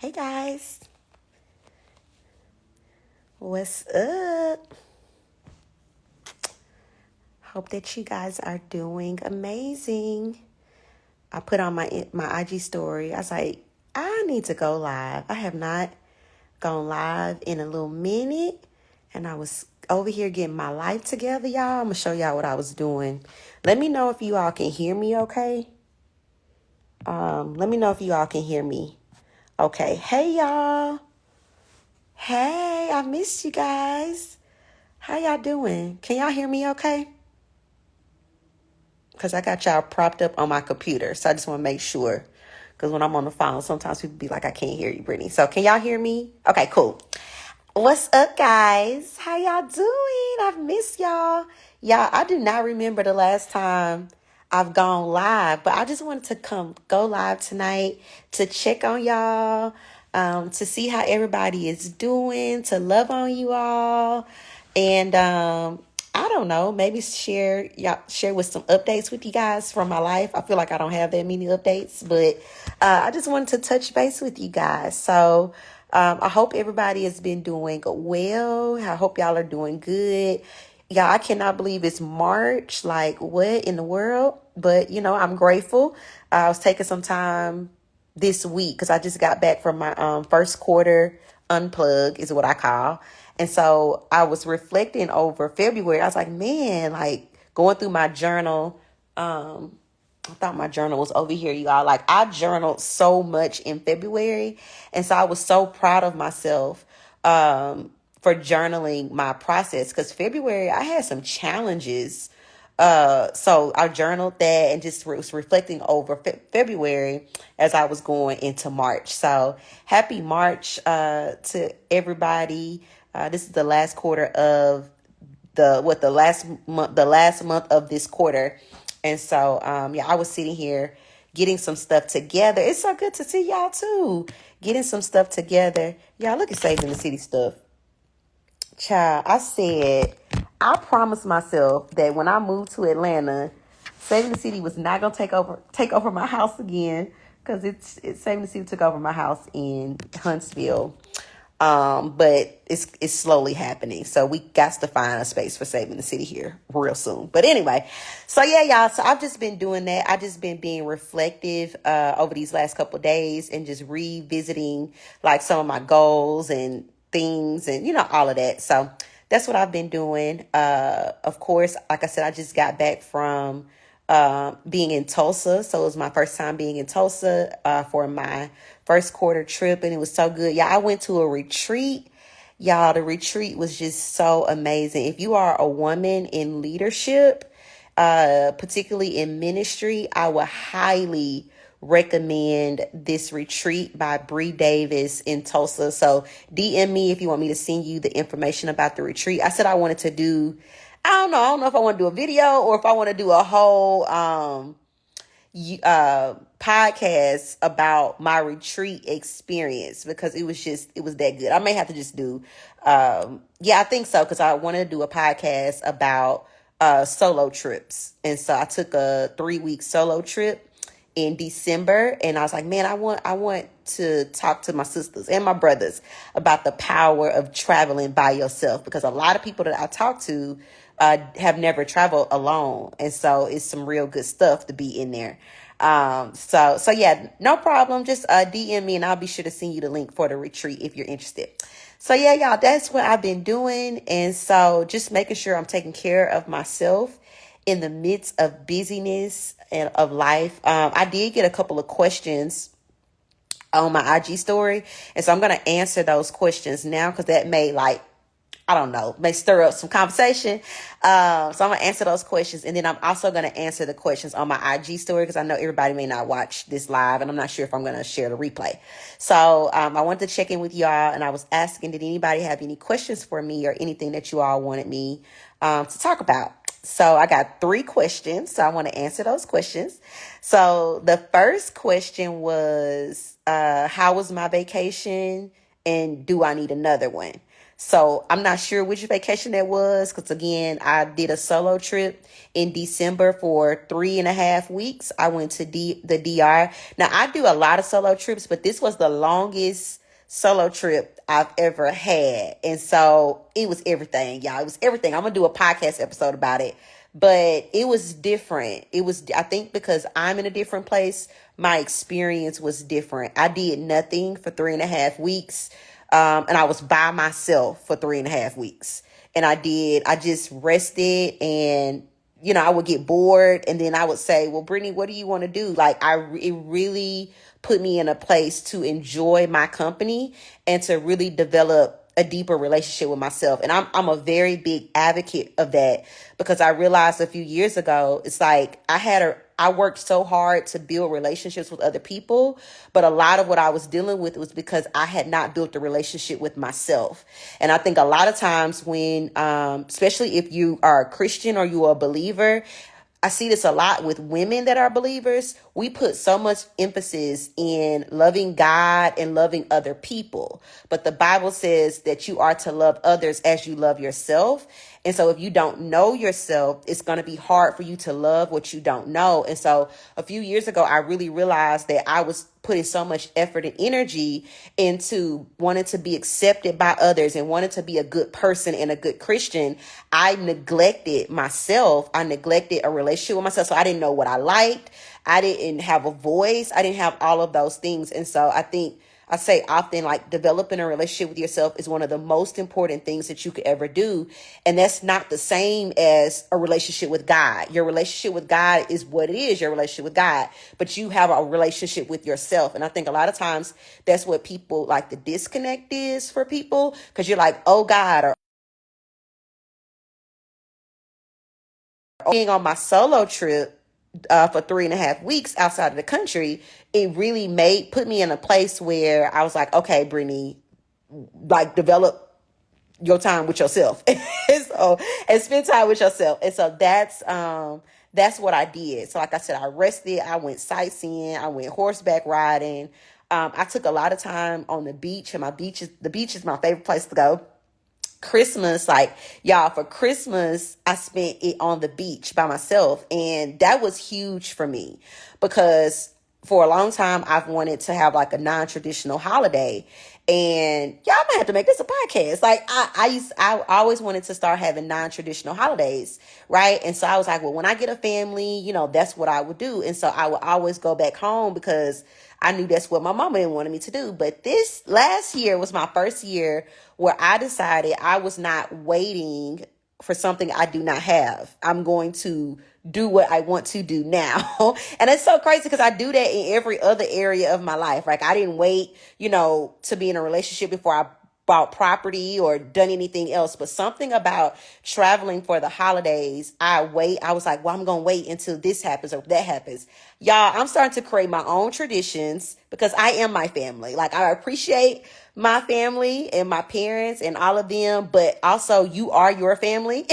Hey guys, what's up? Hope that you guys are doing amazing. I put on my IG story. I was like, I need to go live. I have not gone live in a little minute, and I was over here getting my life together, y'all. I'm gonna show y'all what I was doing. Let me know if you all can hear me, okay? Let me know if you all can hear me. Okay, hey y'all. Hey, I missed you guys. How y'all doing? Can y'all hear me okay? Because I got y'all propped up on my computer. So I just want to make sure. Because when I'm on the phone, sometimes people be like, I can't hear you, Brittany. So can y'all hear me? Okay, cool. What's up, guys? How y'all doing? I've missed y'all. Y'all, I do not remember the last time I've gone live, but I just wanted to go live tonight to check on y'all, to see how everybody is doing, to love on you all, and I don't know, maybe share with some updates with you guys from my life. I feel like I don't have that many updates, but I just wanted to touch base with you guys. So I hope everybody has been doing well. I hope y'all are doing good. Y'all, I cannot believe it's March. Like, what in the world? But, I'm grateful. I was taking some time this week because I just got back from my first quarter unplug is what I call. And so I was reflecting over February. I was like, man, like going through my journal. I thought my journal was over here, you all. Like, I journaled so much in February. And so I was so proud of myself for journaling my process. Because February, I had some challenges. So I journaled that and just was reflecting over February as I was going into March. So happy March to everybody. This is the last quarter of the last month of this quarter. And so I was sitting here getting some stuff together. It's so good to see y'all too, getting some stuff together. Y'all, look at Saving the City stuff. Child, I said I promised myself that when I moved to Atlanta, Saving the City was not gonna take over my house again, because it's Saving the City took over my house in Huntsville. But it's slowly happening. So we got to find a space for Saving the City here real soon. But anyway, so yeah, y'all. So I've just been doing that. I just been being reflective over these last couple of days and just revisiting like some of my goals and things and all of that. So that's what I've been doing. Of course, like I said, I just got back from being in Tulsa. So it was my first time being in Tulsa for my first quarter trip, and it was so good. Yeah, I went to a retreat. Y'all, the retreat was just so amazing. If you are a woman in leadership, particularly in ministry, I would highly recommend this retreat by Bree Davis in Tulsa. So DM me if you want me to send you the information about the retreat. I said I wanted to do, I don't know if I want to do a video or if I want to do a whole podcast about my retreat experience, because it was that good. I may have to just do I think so, because I wanted to do a podcast about solo trips. And so I took a 3-week solo trip in December, and I was like, man, I want to talk to my sisters and my brothers about the power of traveling by yourself, because a lot of people that I talk to have never traveled alone, and so it's some real good stuff to be in there. So yeah, no problem. Just DM me and I'll be sure to send you the link for the retreat if you're interested. So yeah, y'all, that's what I've been doing, and so just making sure I'm taking care of myself in the midst of busyness and of life. I did get a couple of questions on my IG story, and so I'm going to answer those questions now, because that may stir up some conversation. So I'm going to answer those questions. And then I'm also going to answer the questions on my IG story, because I know everybody may not watch this live, and I'm not sure if I'm going to share the replay. So I wanted to check in with y'all, and I was asking, did anybody have any questions for me or anything that you all wanted me to talk about? So I got 3 questions. So I want to answer those questions. So the first question was, how was my vacation? And do I need another one? So I'm not sure which vacation that was because, again, I did a solo trip in December for 3.5 weeks. I went to the DR. Now, I do a lot of solo trips, but this was the longest solo trip I've ever had. And so it was everything, y'all. It was everything. I'm going to do a podcast episode about it. But it was different. It was, I think, because I'm in a different place, my experience was different. I did nothing for 3.5 weeks. And I was by myself for 3.5 weeks. And I just rested and, I would get bored and then I would say, well, Brittany, what do you want to do? Like, it really put me in a place to enjoy my company and to really develop a deeper relationship with myself. And I'm a very big advocate of that because I realized a few years ago, it's like I worked so hard to build relationships with other people, but a lot of what I was dealing with was because I had not built a relationship with myself. And I think a lot of times when, especially if you are a Christian or you are a believer, I see this a lot with women that are believers. We put so much emphasis in loving God and loving other people. But the Bible says that you are to love others as you love yourself. And so if you don't know yourself, it's going to be hard for you to love what you don't know. And so a few years ago, I really realized that I was putting so much effort and energy into wanting to be accepted by others and wanting to be a good person and a good Christian. I neglected myself. I neglected a relationship with myself. So I didn't know what I liked. I didn't have a voice. I didn't have all of those things. And so I think I say often, like, developing a relationship with yourself is one of the most important things that you could ever do. And that's not the same as a relationship with God. Your relationship with God is what it is, your relationship with God. But you have a relationship with yourself. And I think a lot of times that's what people, like, the disconnect is for people. Because you're like, oh, God, or being on my solo trip for 3.5 weeks outside of the country, it really put me in a place where I was like, okay, Brittany, like, develop your time with yourself. And spend time with yourself. And so that's what I did. So like I said, I rested, I went sightseeing, I went horseback riding. I took a lot of time on the beach, and the beach is my favorite place to go. Christmas, like, y'all, for Christmas, I spent it on the beach by myself. And that was huge for me because for a long time, I've wanted to have like a non-traditional holiday. And y'all might have to make this a podcast. Like, I always wanted to start having non-traditional holidays, right? And so I was like, well, when I get a family, that's what I would do. And so I would always go back home because I knew that's what my mama didn't want me to do. But this last year was my first year where I decided I was not waiting for something I do not have. I'm going to do what I want to do now. And it's so crazy because I do that in every other area of my life. Like, I didn't wait, to be in a relationship before I bought property or done anything else. But something about traveling for the holidays, I was like, well, I'm going to wait until this happens or that happens. Y'all, I'm starting to create my own traditions because I am my family. Like, I appreciate my family and my parents and all of them, but also you are your family.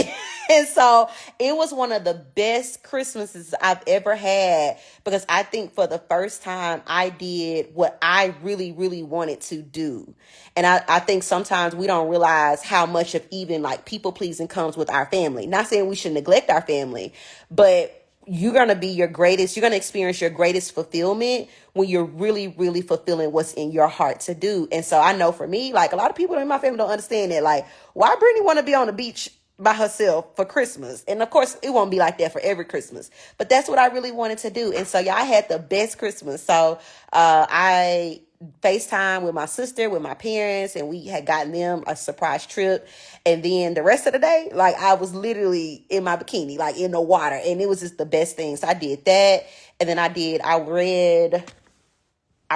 And so it was one of the best Christmases I've ever had because I think for the first time I did what I really, really wanted to do. And I think sometimes we don't realize how much of even like people pleasing comes with our family. Not saying we should neglect our family, but you're going to experience your greatest fulfillment when you're really, really fulfilling what's in your heart to do. And so I know for me, like, a lot of people in my family don't understand that. Like, why Brittany want to be on the beach by herself for Christmas? And of course, it won't be like that for every Christmas, but that's what I really wanted to do. And so y'all, I had the best Christmas. So I FaceTime with my sister, with my parents, and we had gotten them a surprise trip. And then the rest of the day, like, I was literally in my bikini, like in the water, and it was just the best thing. So I did that. And then I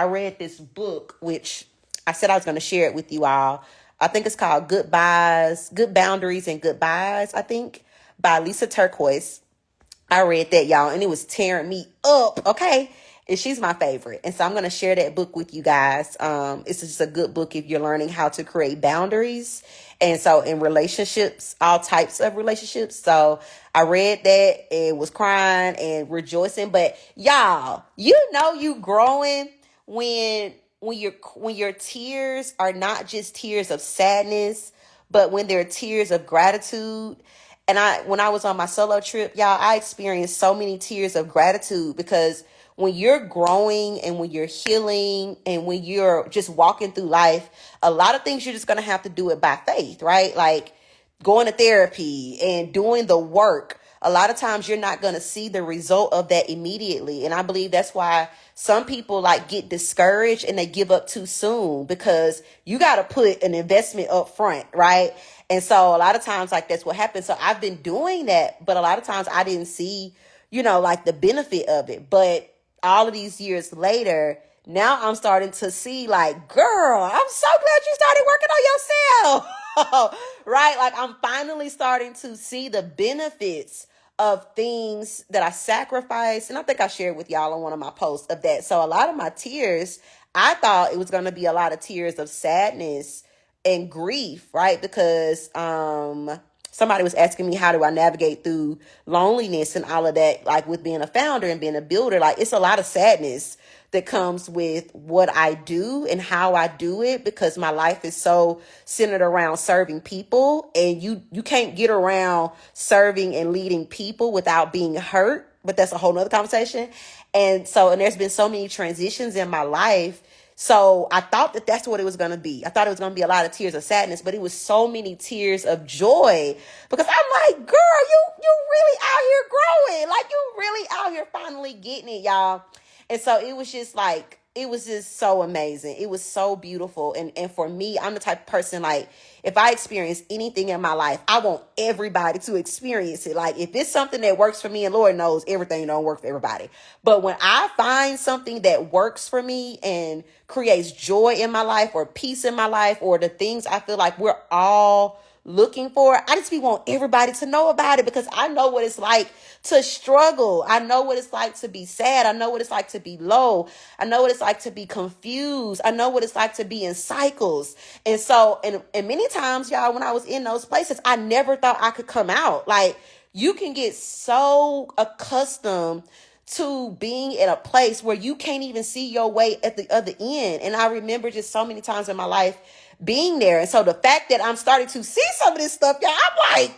read this book, which I said I was going to share it with you all. I think it's called Good Boundaries and Goodbyes, I think, by Lisa Turquoise. I read that, y'all, and it was tearing me up, okay? And she's my favorite. And so I'm going to share that book with you guys. It's just a good book if you're learning how to create boundaries. And so in relationships, all types of relationships. So I read that and was crying and rejoicing. But y'all, you growing when your tears are not just tears of sadness, but when there are tears of gratitude. And when I was on my solo trip, y'all, I experienced so many tears of gratitude because when you're growing and when you're healing and when you're just walking through life, a lot of things you're just going to have to do it by faith, right? Like going to therapy and doing the work. A lot of times you're not going to see the result of that immediately. And I believe that's why some people like get discouraged and they give up too soon because you got to put an investment up front, right? And so a lot of times like that's what happens. So I've been doing that, but a lot of times I didn't see, like the benefit of it. But all of these years later, now I'm starting to see like, girl, I'm so glad you started working on yourself. Right? Like I'm finally starting to see the benefits of things that I sacrificed. And I think I shared with y'all on one of my posts of that. So a lot of my tears, I thought it was going to be a lot of tears of sadness and grief, right? Because somebody was asking me, how do I navigate through loneliness and all of that, like with being a founder and being a builder. Like it's a lot of sadness that comes with what I do and how I do it because my life is so centered around serving people, and you can't get around serving and leading people without being hurt. But that's a whole nother conversation. And there's been so many transitions in my life. So I thought that that's what it was going to be. I thought it was going to be a lot of tears of sadness, but it was so many tears of joy because I'm like, girl, you really out here growing. Like you really out here finally getting it, y'all. And so it was just like, it was just so amazing. It was so beautiful. And for me, I'm the type of person, like, if I experience anything in my life, I want everybody to experience it. Like, if it's something that works for me, and Lord knows everything don't work for everybody. But when I find something that works for me and creates joy in my life or peace in my life or the things I feel like we're all looking for, I just want everybody to know about it because I know what it's like to struggle. I know what it's like to be sad. I know what it's like to be low. I know what it's like to be confused. I know what it's like to be in cycles. And so, and many times, y'all, when I was in those places, I never thought I could come out. Like you can get so accustomed to being at a place where you can't even see your way at the other end. And I remember just so many times in my life being there. And so the fact that I'm starting to see some of this stuff, y'all, I'm like,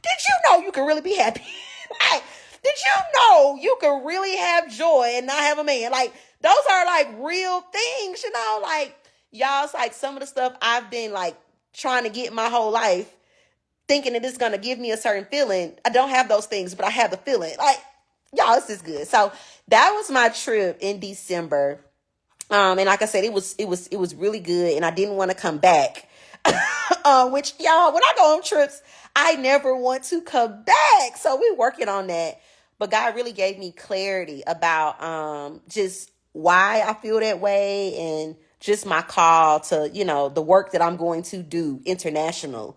did you know you can really be happy? Like, did you know you can really have joy and not have a man? Like, those are like real things, like, y'all, it's like some of the stuff I've been like trying to get my whole life, thinking that it's going to give me a certain feeling. I don't have those things, but I have the feeling. Like, y'all, this is good. So that was my trip in December. And like I said, it was really good, and I didn't want to come back. Which, y'all, when I go on trips, I never want to come back. So we're working on that. But God really gave me clarity about just why I feel that way and just my call to, the work that I'm going to do internationally.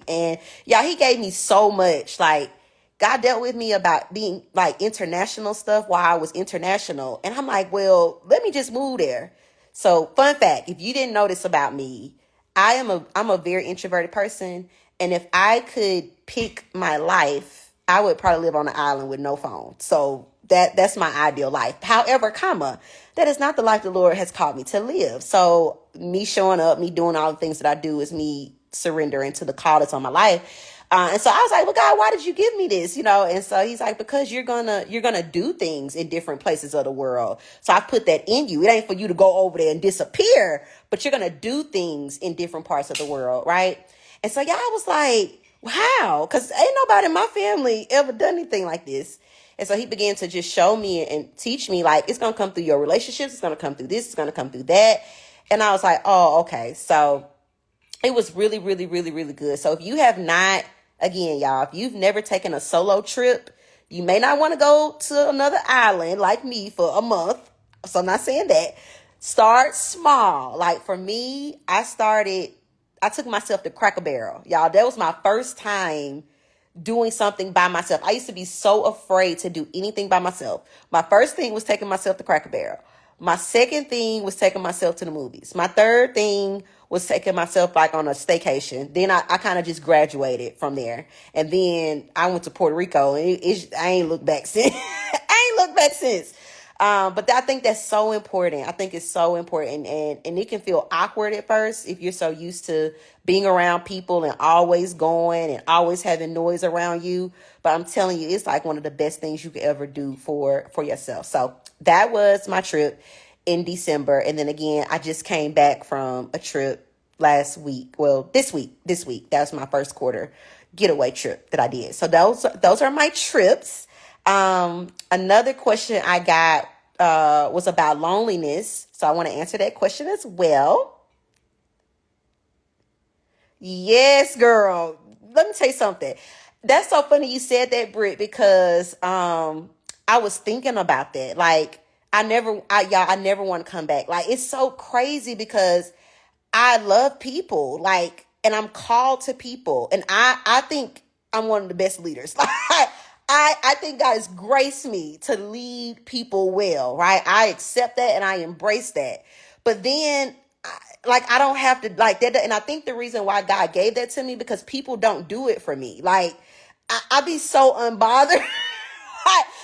And y'all, he gave me so much. Like, God dealt with me about being like international stuff while I was international. And I'm like, well, let me just move there. So fun fact, if you didn't know this about me, I'm a very introverted person. And if I could pick my life, I would probably live on an island with no phone. So that's my ideal life. However, that is not the life the Lord has called me to live. So me showing up, me doing all the things that I do is me surrendering to the call that's on my life. And so I was like, well, God, why did you give me this? And so he's like, because you're gonna do things in different places of the world. So I put that in you. It ain't for you to go over there and disappear, but you're going to do things in different parts of the world. Right. And so, yeah, I was like, wow, because ain't nobody in my family ever done anything like this. And so he began to just show me and teach me, like, it's going to come through your relationships. It's going to come through this. It's going to come through that. And I was like, oh, okay. So it was really, really, really, really good. So if you have not, again, y'all, if you've never taken a solo trip, you may not want to go to another island like me for a month. So I'm not saying that. Start small. Like for me, I took myself to Cracker Barrel. Y'all, that was my first time doing something by myself. I used to be so afraid to do anything by myself. My first thing was taking myself to Cracker Barrel. My second thing was taking myself to the movies. My third thing was taking myself like on a staycation. Then I kind of just graduated from there. And then I went to Puerto Rico and I ain't looked back since. I ain't looked back since. But I think that's so important. I think it's so important, and it can feel awkward at first if you're so used to being around people and always going and always having noise around you. But I'm telling you, it's like one of the best things you could ever do for yourself. So that was my trip in December, and then again, I just came back from a trip last week. Well, this week that was my first quarter getaway trip that I did. So those are my trips. Another question I got was about loneliness. So I want to answer that question as well. Yes, girl. Let me tell you something. That's so funny you said that, Britt, because I was thinking about that. Like I never want to come back. Like it's so crazy because I love people, like, and I'm called to people, and I think I'm one of the best leaders. I think God has graced me to lead people well, right? I accept that and I embrace that. But then, I don't have to like that. And I think the reason why God gave that to me because people don't do it for me. Like, I be so unbothered.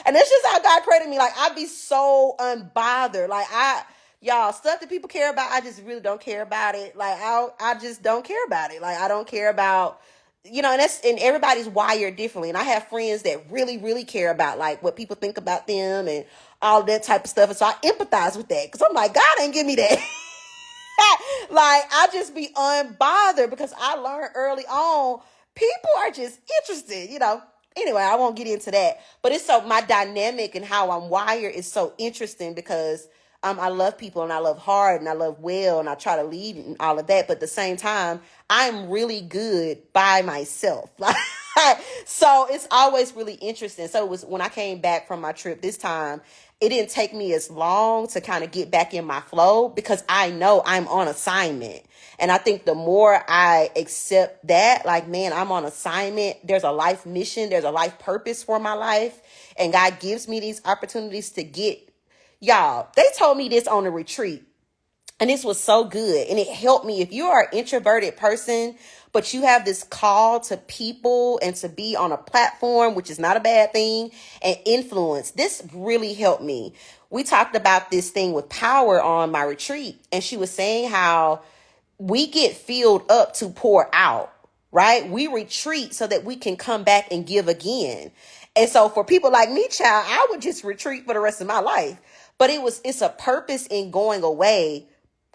And that's just how God created me. Like, I be so unbothered. Like, y'all, stuff that people care about, I just really don't care about it. Like, I just don't care about it. Like, I don't care about, and everybody's wired differently. And I have friends that really, really care about like what people think about them and all that type of stuff. And so I empathize with that because I'm like, God ain't give me that. Like, I just be unbothered because I learned early on, people are just interested. Anyway, I won't get into that, but it's so my dynamic and how I'm wired is so interesting because I love people and I love hard and I love well and I try to lead and all of that. But at the same time, I'm really good by myself. So it's always really interesting. So it was when I came back from my trip this time, it didn't take me as long to kind of get back in my flow because I know I'm on assignment. And I think the more I accept that, like, man, I'm on assignment. There's a life mission. There's a life purpose for my life. And God gives me these opportunities to y'all, they told me this on a retreat. And this was so good. And it helped me. If you are an introverted person, but you have this call to people and to be on a platform, which is not a bad thing, and influence, this really helped me. We talked about this thing with power on my retreat. And she was saying how we get filled up to pour out, right? We retreat so that we can come back and give again. And so for people like me, child, I would just retreat for the rest of my life. But it's a purpose in going away.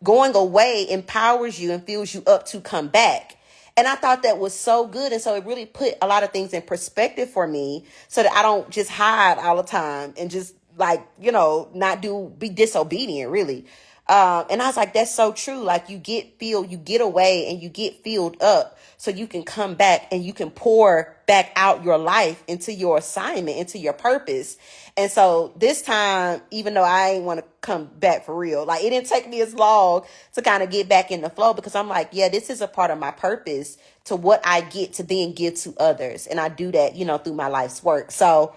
Going away empowers you and fills you up to come back. And I thought that was so good. And so it really put a lot of things in perspective for me so that I don't just hide all the time and just be disobedient, really. And I was like, that's so true. Like you get away and you get filled up so you can come back and you can pour back out your life into your assignment, into your purpose. And so this time, even though I ain't want to come back for real, like it didn't take me as long to kind of get back in the flow because I'm like, yeah, this is a part of my purpose to what I get to then give to others. And I do that, through my life's work. So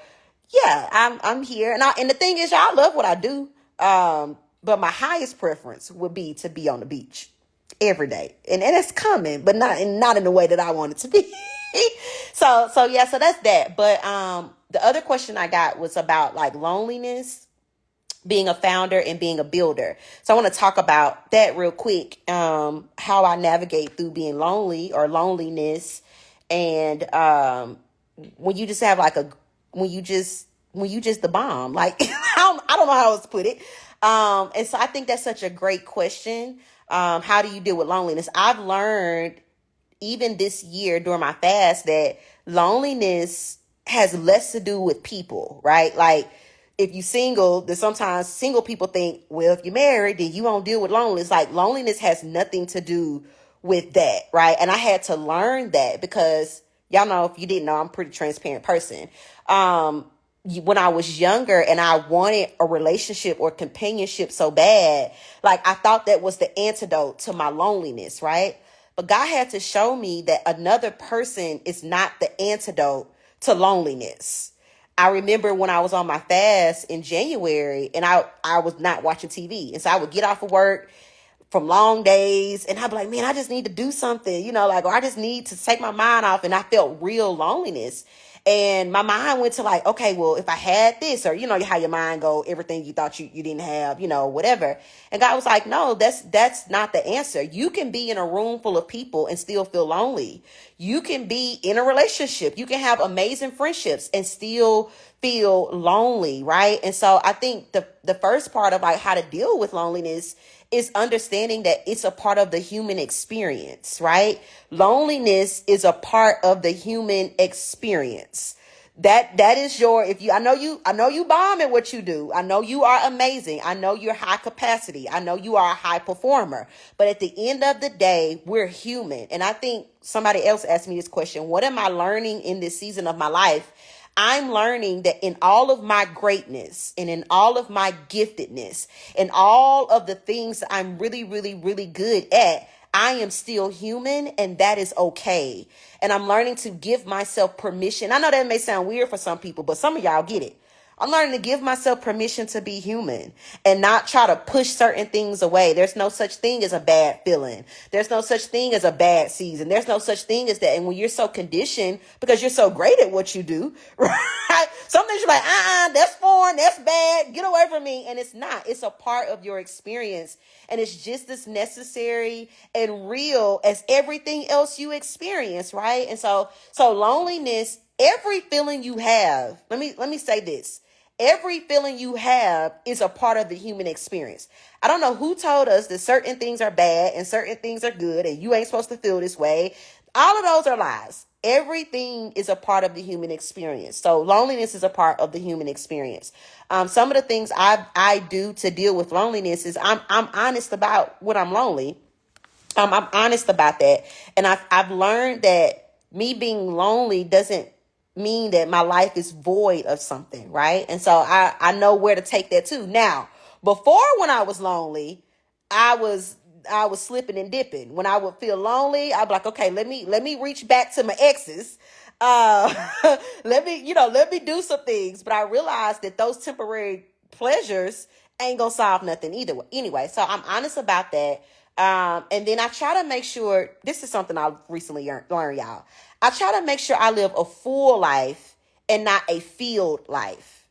yeah, I'm here. And the thing is, y'all, I love what I do. But my highest preference would be to be on the beach every day. And it's coming, but not in the way that I want it to be. So that's that. But the other question I got was about like loneliness, being a founder and being a builder. So I want to talk about that real quick. How I navigate through being lonely or loneliness. And when you just have when you just the bomb, like I don't know how else to put it. And so I think that's such a great question. How do you deal with loneliness? I've learned even this year during my fast that loneliness has less to do with people, right? Like if you single, then sometimes single people think, well, if you're married, then you won't deal with loneliness. Like loneliness has nothing to do with that, right? And I had to learn that because y'all know, if you didn't know, I'm a pretty transparent person. When I was younger and I wanted a relationship or companionship so bad, like I thought that was the antidote to my loneliness, right? But God had to show me that another person is not the antidote to loneliness. I remember when I was on my fast in January and I was not watching TV. And so I would get off of work from long days and I'd be like, man, I just need to do something, or I just need to take my mind off. And I felt real loneliness. And my mind went to like, okay, well, if I had this, or you know how your mind go, everything you thought you didn't have, you know, whatever. And God was like, no, that's not the answer. You can be in a room full of people and still feel lonely. You can be in a relationship. You can have amazing friendships and still feel lonely, right? And so I think the first part of like how to deal with loneliness is understanding that it's a part of the human experience, right? Loneliness is a part of the human experience. That is your, if you, I know you bomb at what you do. I know you are amazing. I know you're high capacity. I know you are a high performer. But at the end of the day, we're human. And I think somebody else asked me this question. What am I learning in this season of my life? I'm learning that in all of my greatness and in all of my giftedness and all of the things that I'm really, really, really good at, I am still human, and that is okay. And I'm learning to give myself permission. I know that may sound weird for some people, but some of y'all get it. I'm learning to give myself permission to be human and not try to push certain things away. There's no such thing as a bad feeling. There's no such thing as a bad season. There's no such thing as that. And when you're so conditioned because you're so great at what you do, right? Some things you're like, that's foreign, that's bad, get away from me. And it's not. It's a part of your experience. And it's just as necessary and real as everything else you experience, right? And so loneliness, every feeling you have, let me say this. Every feeling you have is a part of the human experience. I don't know who told us that certain things are bad and certain things are good and you ain't supposed to feel this way. All of those are lies. Everything is a part of the human experience. So loneliness is a part of the human experience. Some of the things I do to deal with loneliness is I'm honest about when I'm lonely. I'm honest about that. And I've learned that me being lonely doesn't mean that my life is void of something, right? And so I know where to take that to. Now, before when I was lonely, I was slipping and dipping. When I would feel lonely, I'd be like, okay, let me reach back to my exes. Let me do some things. But I realized that those temporary pleasures ain't gonna solve nothing either. Anyway, so I'm honest about that. And then I try to make sure, this is something I recently learned, y'all. I try to make sure I live a full life and not a filled life.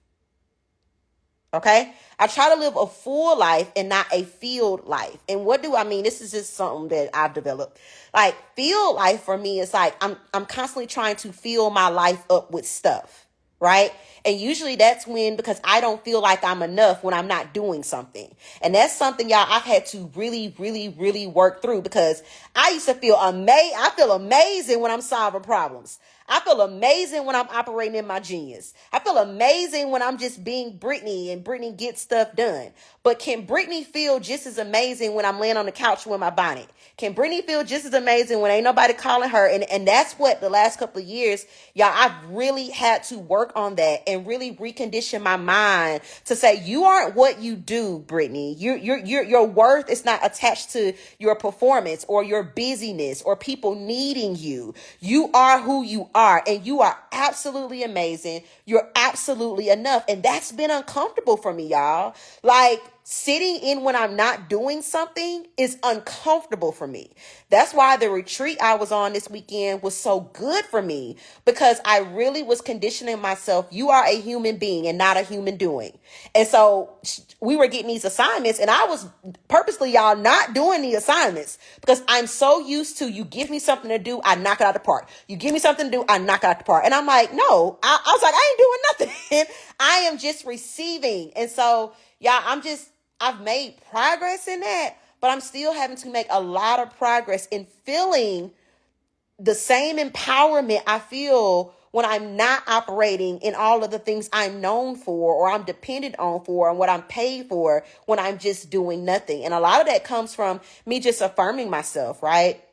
Okay? I try to live a full life and not a filled life. And what do I mean? This is just something that I've developed. Like, filled life for me is like I'm constantly trying to fill my life up with stuff, right? And usually that's because I don't feel like I'm enough when I'm not doing something. And that's something, y'all, I've had to really, really, really work through, because I used to feel I feel amazing when I'm solving problems. I feel amazing when I'm operating in my genius. I feel amazing when I'm just being Brittany and Brittany gets stuff done. But can Brittany feel just as amazing when I'm laying on the couch with my bonnet? Can Brittany feel just as amazing when ain't nobody calling her? And that's what the last couple of years, y'all, I've really had to work on that and really recondition my mind to say, you aren't what you do, Brittany. Your worth is not attached to your performance or your busyness or people needing you. You are who you are, and you are absolutely amazing. You're absolutely enough. And that's been uncomfortable for me, y'all. Like, sitting in when I'm not doing something is uncomfortable for me. That's why the retreat I was on this weekend was so good for me, because I really was conditioning myself. You are a human being and not a human doing. And so we were getting these assignments, and I was purposely, y'all, not doing the assignments because I'm so used to, you give me something to do, I knock it out the park. You give me something to do, I knock it out the park. And I'm like, no, I was like, I ain't doing nothing. I am just receiving. And so, y'all, I've made progress in that, but I'm still having to make a lot of progress in feeling the same empowerment I feel when I'm not operating in all of the things I'm known for or I'm dependent on for and what I'm paid for when I'm just doing nothing. And a lot of that comes from me just affirming myself, right?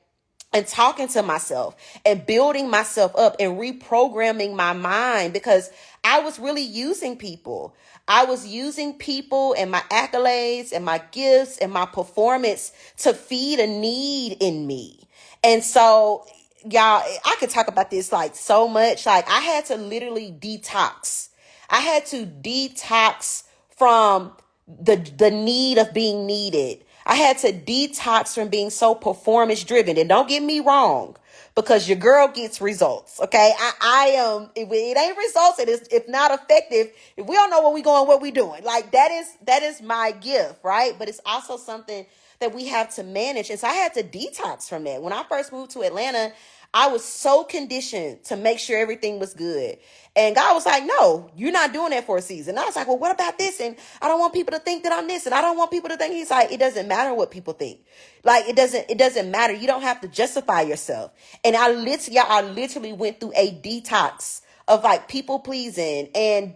And talking to myself and building myself up and reprogramming my mind, because I was really using people. I was using people and my accolades and my gifts and my performance to feed a need in me. And so, y'all, I could talk about this like so much. Like, I had to literally detox. I had to detox from the need of being needed. I had to detox from being so performance driven. And don't get me wrong, because your girl gets results. Okay. I am, if it ain't results, it is, if not effective, if we don't know where we going, what we doing, like that is my gift. Right. But it's also something that we have to manage. And so I had to detox from that. When I first moved to Atlanta, I was so conditioned to make sure everything was good. And God was like, no, you're not doing that for a season. And I was like, well, what about this? And I don't want people to think that I'm this. And I don't want people to think. He's like, it doesn't matter what people think. Like, it doesn't matter. You don't have to justify yourself. And I literally went through a detox of like people pleasing and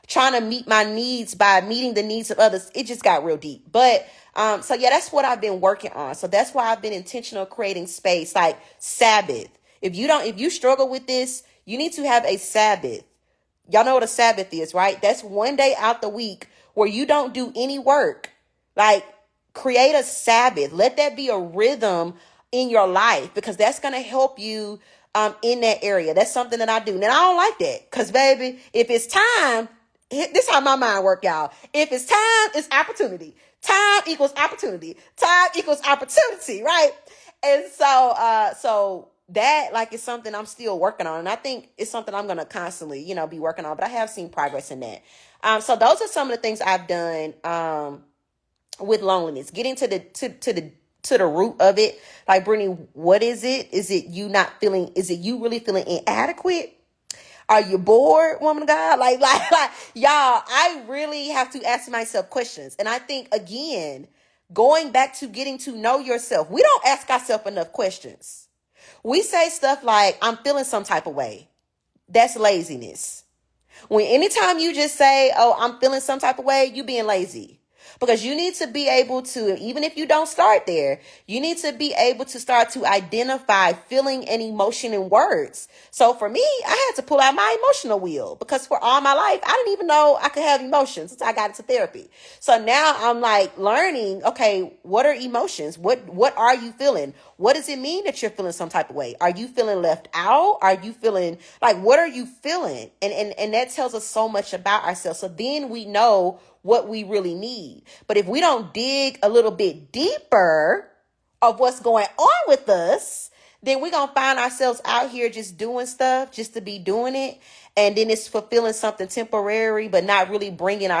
trying to meet my needs by meeting the needs of others. It just got real deep. But so yeah, that's what I've been working on. So that's why I've been intentional creating space, like Sabbath. If you struggle with this, you need to have a Sabbath. Y'all know what a Sabbath is, right? That's one day out the week where you don't do any work. Like, create a Sabbath. Let that be a rhythm in your life, because that's going to help you in that area. That's something that I do. And I don't like that, because baby, if it's time, this is how my mind work, y'all. If it's time, it's opportunity. Time equals opportunity. Time equals opportunity, right? And so that, like, is something I'm still working on. And I think it's something I'm going to constantly, be working on. But I have seen progress in that. So those are some of the things I've done with loneliness. Getting to the root of it. Like, Brittany, what is it? Is it you really feeling inadequate? Are you bored, woman of God? Like, y'all, I really have to ask myself questions. And I think, again, going back to getting to know yourself, we don't ask ourselves enough questions. We say stuff like, I'm feeling some type of way. That's laziness. Anytime you just say, oh, I'm feeling some type of way, you being lazy. Because you need to be able to, even if you don't start there, you need to be able to start to identify feeling and emotion in words. So for me, I had to pull out my emotional wheel, because for all my life, I didn't even know I could have emotions until I got into therapy. So now I'm like learning, okay, what are emotions? What are you feeling? What does it mean that you're feeling some type of way? Are you feeling left out? Are you feeling like, what are you feeling? And that tells us so much about ourselves. So then we know what we really need. But if we don't dig a little bit deeper of what's going on with us, then we're going to find ourselves out here just doing stuff just to be doing it. And then it's fulfilling something temporary, but not really bringing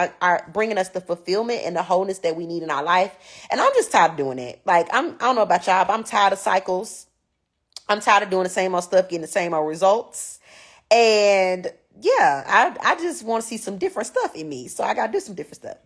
bringing us the fulfillment and the wholeness that we need in our life. And I'm just tired of doing it. Like, I don't know about y'all, but I'm tired of cycles. I'm tired of doing the same old stuff, getting the same old results. And yeah, I just want to see some different stuff in me. So I got to do some different stuff.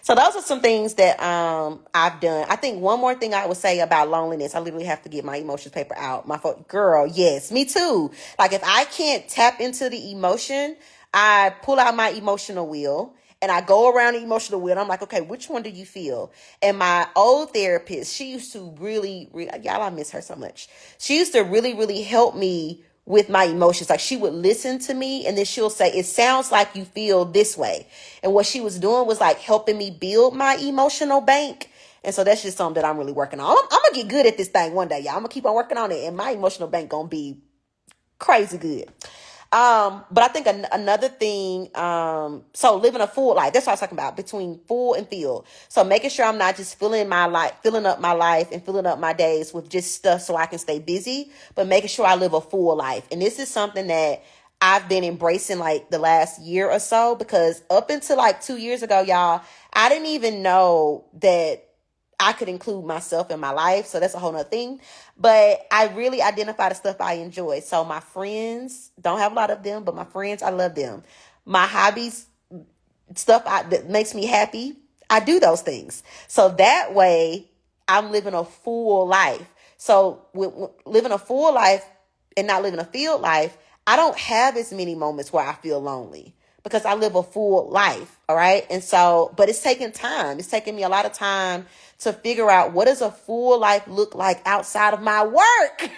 So those are some things that I've done. I think one more thing I would say about loneliness, I literally have to get my emotions paper out. Girl, yes, me too. Like, if I can't tap into the emotion, I pull out my emotional wheel and I go around the emotional wheel. And I'm like, okay, which one do you feel? And my old therapist, she used to really, y'all, I miss her so much. She used to really, really help me with my emotions. Like, she would listen to me and then she'll say, it sounds like you feel this way. And what she was doing was like helping me build my emotional bank. And so that's just something that I'm really working on. I'm gonna get good at this thing one day, y'all. I'm gonna keep on working on it, and my emotional bank gonna be crazy good. But I think another thing, so living a full life, that's what I was talking about, between full and filled. So making sure I'm not just filling up my life and filling up my days with just stuff so I can stay busy, but making sure I live a full life. And this is something that I've been embracing like the last year or so, because up until like 2 years ago, y'all, I didn't even know that I could include myself in my life. So that's a whole nother thing. But I really identify the stuff I enjoy. So my friends, don't have a lot of them, but my friends, I love them. My hobbies, stuff that makes me happy, I do those things. So that way I'm living a full life. So with living a full life and not living a filled life, I don't have as many moments where I feel lonely, because I live a full life. All right. And so, but it's taking time. It's taking me a lot of time to figure out, what does a full life look like outside of my work?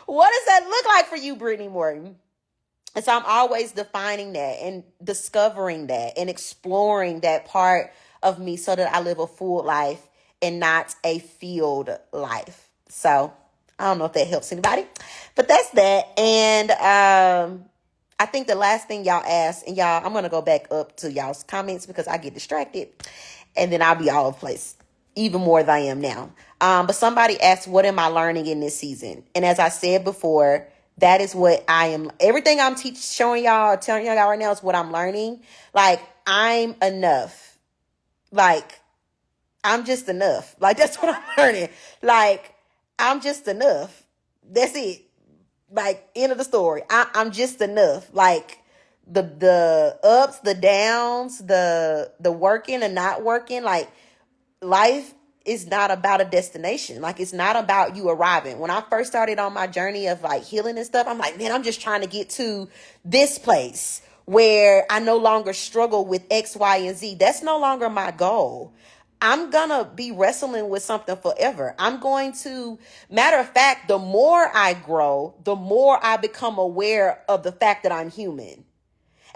What does that look like for you, Brittany Morton? And so I'm always defining that and discovering that and exploring that part of me so that I live a full life and not a filled life. So I don't know if that helps anybody, but that's that. And I think the last thing y'all asked, and y'all, I'm going to go back up to y'all's comments because I get distracted and then I'll be all over the place. even more than I am now. But somebody asked, what am I learning in this season? And as I said before, that is what I am. Everything I'm showing y'all, telling y'all right now is what I'm learning. Like, I'm enough. Like, I'm just enough. Like, that's what I'm learning. Like, I'm just enough. That's it. Like, end of the story. I'm just enough. Like, the ups, the downs, the working and not working. Like, life is not about a destination. Like, it's not about you arriving. When I first started on my journey of like healing and stuff, I'm like, man, I'm just trying to get to this place where I no longer struggle with X, Y, and Z. That's no longer my goal. I'm gonna be wrestling with something forever. Matter of fact, the more I grow, the more I become aware of the fact that I'm human.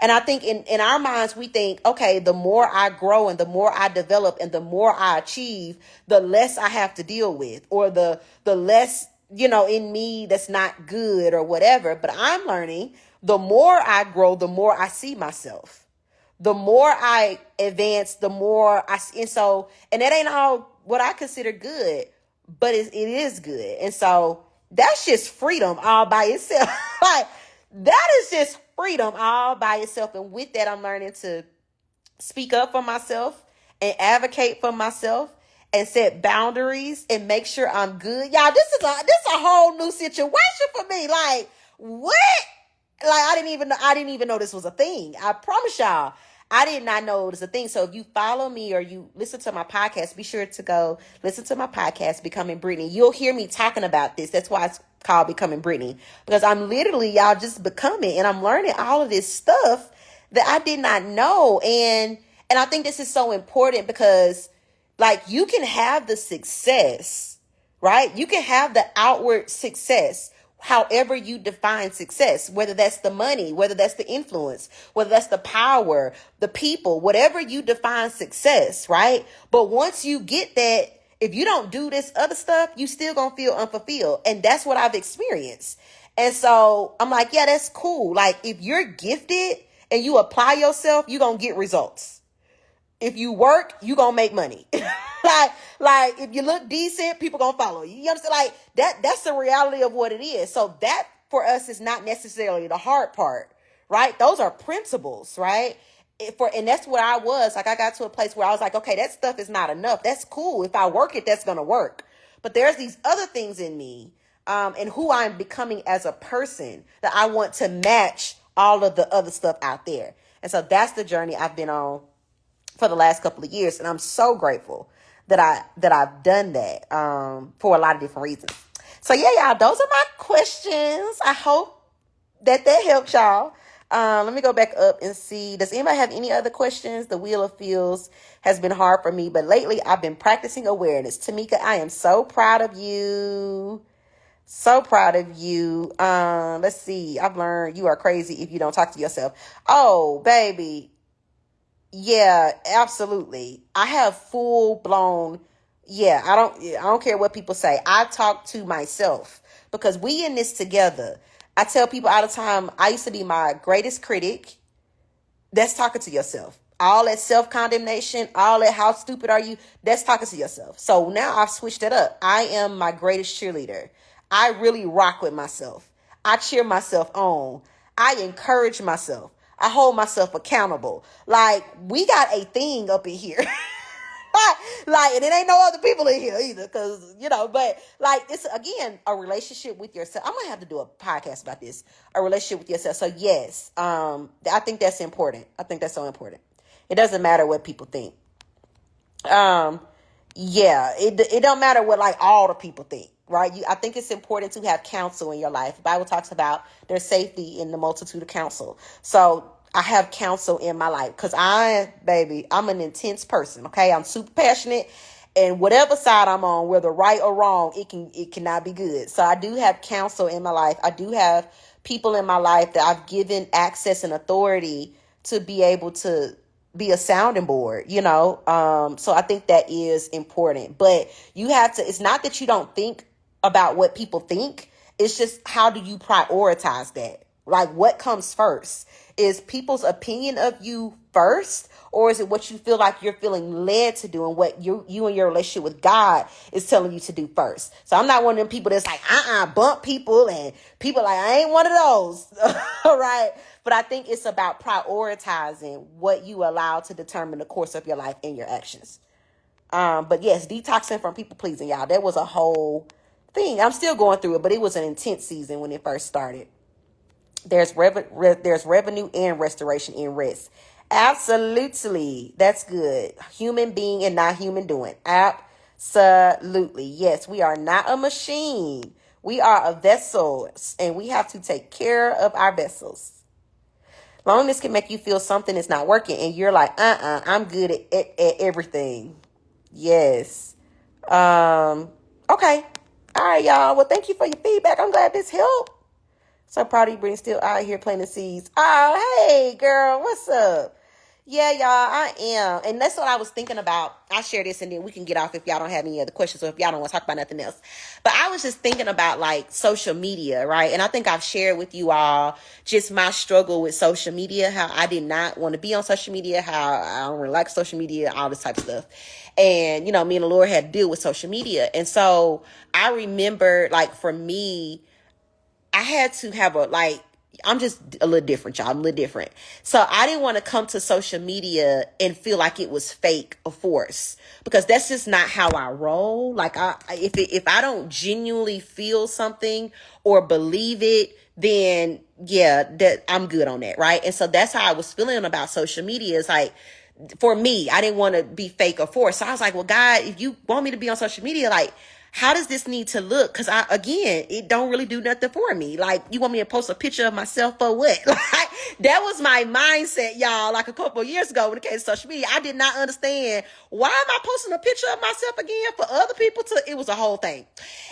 And I think in our minds, we think, okay, the more I grow and the more I develop and the more I achieve, the less I have to deal with, or the less, in me that's not good or whatever. But I'm learning, the more I grow, the more I see myself. The more I advance, the more I see. And that ain't all what I consider good, but it is good. And so that's just freedom all by itself. Like, that is just freedom all by itself. And with that, I'm learning to speak up for myself and advocate for myself and set boundaries and make sure I'm good. Y'all, this is a whole new situation for me. Like, what? Like, I didn't even know this was a thing. I promise y'all, I did not know it was a thing. So if you follow me or you listen to my podcast, be sure to go listen to my podcast, Becoming Brittany. You'll hear me talking about this. That's why it's called Becoming Brittany, because I'm literally, y'all, just becoming, and I'm learning all of this stuff that I did not know. And I think this is so important because, like, you can have the success, right? You can have the outward success, however you define success, whether that's the money, whether that's the influence, whether that's the power, the people, whatever you define success, right? But once you get that, if you don't do this other stuff, you still gonna feel unfulfilled. And that's what I've experienced. And so I'm like, yeah, that's cool. Like, if you're gifted and you apply yourself, you're gonna get results. If you work, you gonna make money. like if you look decent, people gonna follow you. You understand? Like, that's the reality of what it is. So that for us is not necessarily the hard part, right? Those are principles, right? And that's what I was. Like, I got to a place where I was like, okay, that stuff is not enough. That's cool. If I work it, that's gonna work. But there's these other things in me, and who I'm becoming as a person, that I want to match all of the other stuff out there. And so that's the journey I've been on for the last couple of years. And I'm so grateful that I've done that, for a lot of different reasons. So yeah, y'all, those are my questions. I hope that helps y'all. Let me go back up and see. Does anybody have any other questions? The Wheel of Feels has been hard for me, but lately I've been practicing awareness. Tamika, I am so proud of you. So proud of you. Let's see. I've learned you are crazy if you don't talk to yourself. Oh, baby. Yeah, absolutely. I have full blown. Yeah, I don't care what people say. I talk to myself because we in this together. I tell people all the time, I used to be my greatest critic. That's talking to yourself. All that self-condemnation, all that how stupid are you, that's talking to yourself. So now I've switched it up. I am my greatest cheerleader. I really rock with myself. I cheer myself on. I encourage myself. I hold myself accountable. Like, we got a thing up in here. Like, and it ain't no other people in here either, because, but like, it's, again, a relationship with yourself. I'm gonna have to do a podcast about this, a relationship with yourself. So yes, I think that's important. I think that's so important. It doesn't matter what people think. Yeah, it don't matter what, like, all the people think, right? I think it's important to have counsel in your life. The Bible talks about there's safety in the multitude of counsel. So I have counsel in my life because I'm an intense person. Okay, I'm super passionate, and whatever side I'm on, whether right or wrong, it cannot be good. So I do have counsel in my life. I do have people in my life that I've given access and authority to be able to be a sounding board, so I think that is important. But you have to, it's not that you don't think about what people think. It's just, how do you prioritize that? Like, what comes first? Is people's opinion of you first, or is it what you feel like you're feeling led to do and what you and your relationship with God is telling you to do first? So I'm not one of them people that's like, bump people and people like, I ain't one of those. All right. But I think it's about prioritizing what you allow to determine the course of your life and your actions. But yes, detoxing from people pleasing, y'all. That was a whole thing. I'm still going through it, but it was an intense season when it first started. There's revenue and restoration in rest. Absolutely. That's good. Human being and not human doing. Absolutely. Yes, we are not a machine. We are a vessel, and we have to take care of our vessels. Loneliness can make you feel something is not working, and you're like, I'm good at everything. Yes. Okay. All right, y'all. Well, thank you for your feedback. I'm glad this helped. So proud of you, Brittany, still out here planting seeds. Oh, hey, girl. What's up? Yeah, y'all, I am. And that's what I was thinking about. I'll share this and then we can get off if y'all don't have any other questions or if y'all don't want to talk about nothing else. But I was just thinking about like social media, right? And I think I've shared with you all just my struggle with social media, how I did not want to be on social media, how I don't really like social media, all this type of stuff. And, you know, me and the Lord had to deal with social media. And so I remember, like, for me, I had to have I'm just a little different, y'all. I'm a little different. So I didn't want to come to social media and feel like it was fake or forced, because that's just not how I roll. Like, if I don't genuinely feel something or believe it, then yeah, that I'm good on that, right? And so that's how I was feeling about social media. It's like, for me, I didn't want to be fake or forced. So I was like, well, God, if you want me to be on social media, like, how does this need to look? Because it don't really do nothing for me. Like, you want me to post a picture of myself for what? Like, that was my mindset, y'all. Like a couple of years ago when it came to social media, I did not understand, why am I posting a picture of myself again for other people to, it was a whole thing.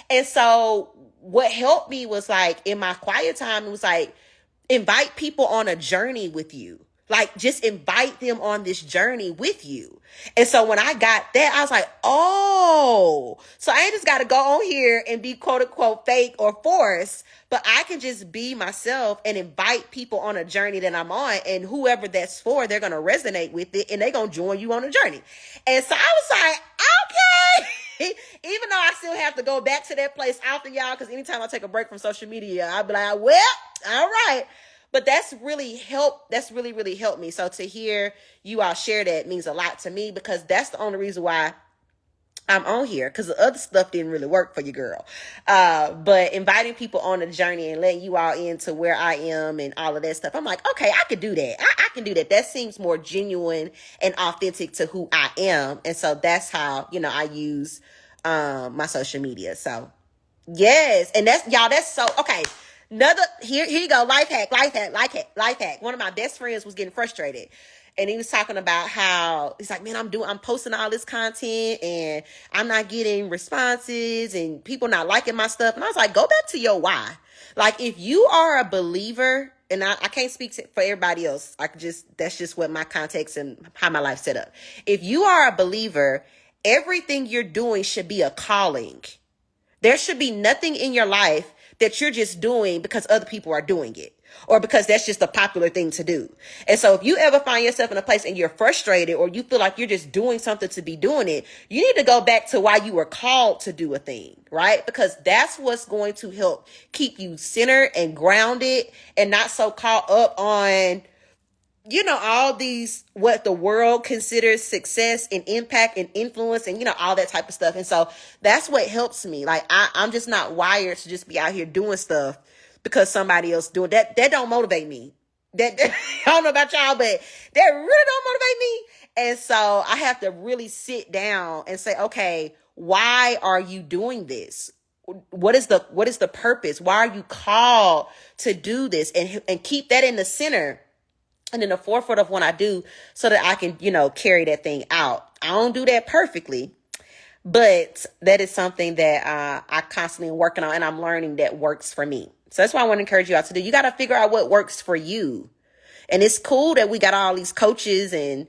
And so what helped me was, like, in my quiet time, it was like, invite people on a journey with you. Like, just invite them on this journey with you. And so when I got that, I was like, oh, so I ain't just got to go on here and be quote unquote fake or forced, but I can just be myself and invite people on a journey that I'm on, and whoever that's for, they're going to resonate with it and they're going to join you on a journey. And so I was like, okay. Even though I still have to go back to that place often, y'all, because anytime I take a break from social media, I'll be like, well, all right. But that's really helped. That's really, really helped me. So to hear you all share that means a lot to me, because that's the only reason why I'm on here, because the other stuff didn't really work for you, girl. But inviting people on a journey and letting you all into where I am and all of that stuff, I'm like, okay, I could do that. I can do that. That seems more genuine and authentic to who I am. And so that's how, I use my social media. So yes. And that's so, okay. Here you go. Life hack. One of my best friends was getting frustrated, and he was talking about how he's like, man, I'm posting all this content and I'm not getting responses and people not liking my stuff. And I was like, go back to your why. Like, if you are a believer, and I can't speak for everybody else. That's just what my context and how my life's set up. If you are a believer, everything you're doing should be a calling. There should be nothing in your life that you're just doing because other people are doing it, or because that's just a popular thing to do. And so if you ever find yourself in a place and you're frustrated, or you feel like you're just doing something to be doing it, you need to go back to why you were called to do a thing, right? Because that's what's going to help keep you centered and grounded and not so caught up on, all these, what the world considers success and impact and influence and, all that type of stuff. And so that's what helps me. Like, I'm just not wired to just be out here doing stuff because somebody else doing that. That don't motivate me. That I don't know about y'all, but that really don't motivate me. And so I have to really sit down and say, okay, why are you doing this? What is the purpose? Why are you called to do this? And keep that in the center and in the forefront of what I do, so that I can, carry that thing out. I don't do that perfectly, but that is something that I constantly am working on, and I'm learning that works for me. So that's why I want to encourage you all to do. You got to figure out what works for you. And it's cool that we got all these coaches and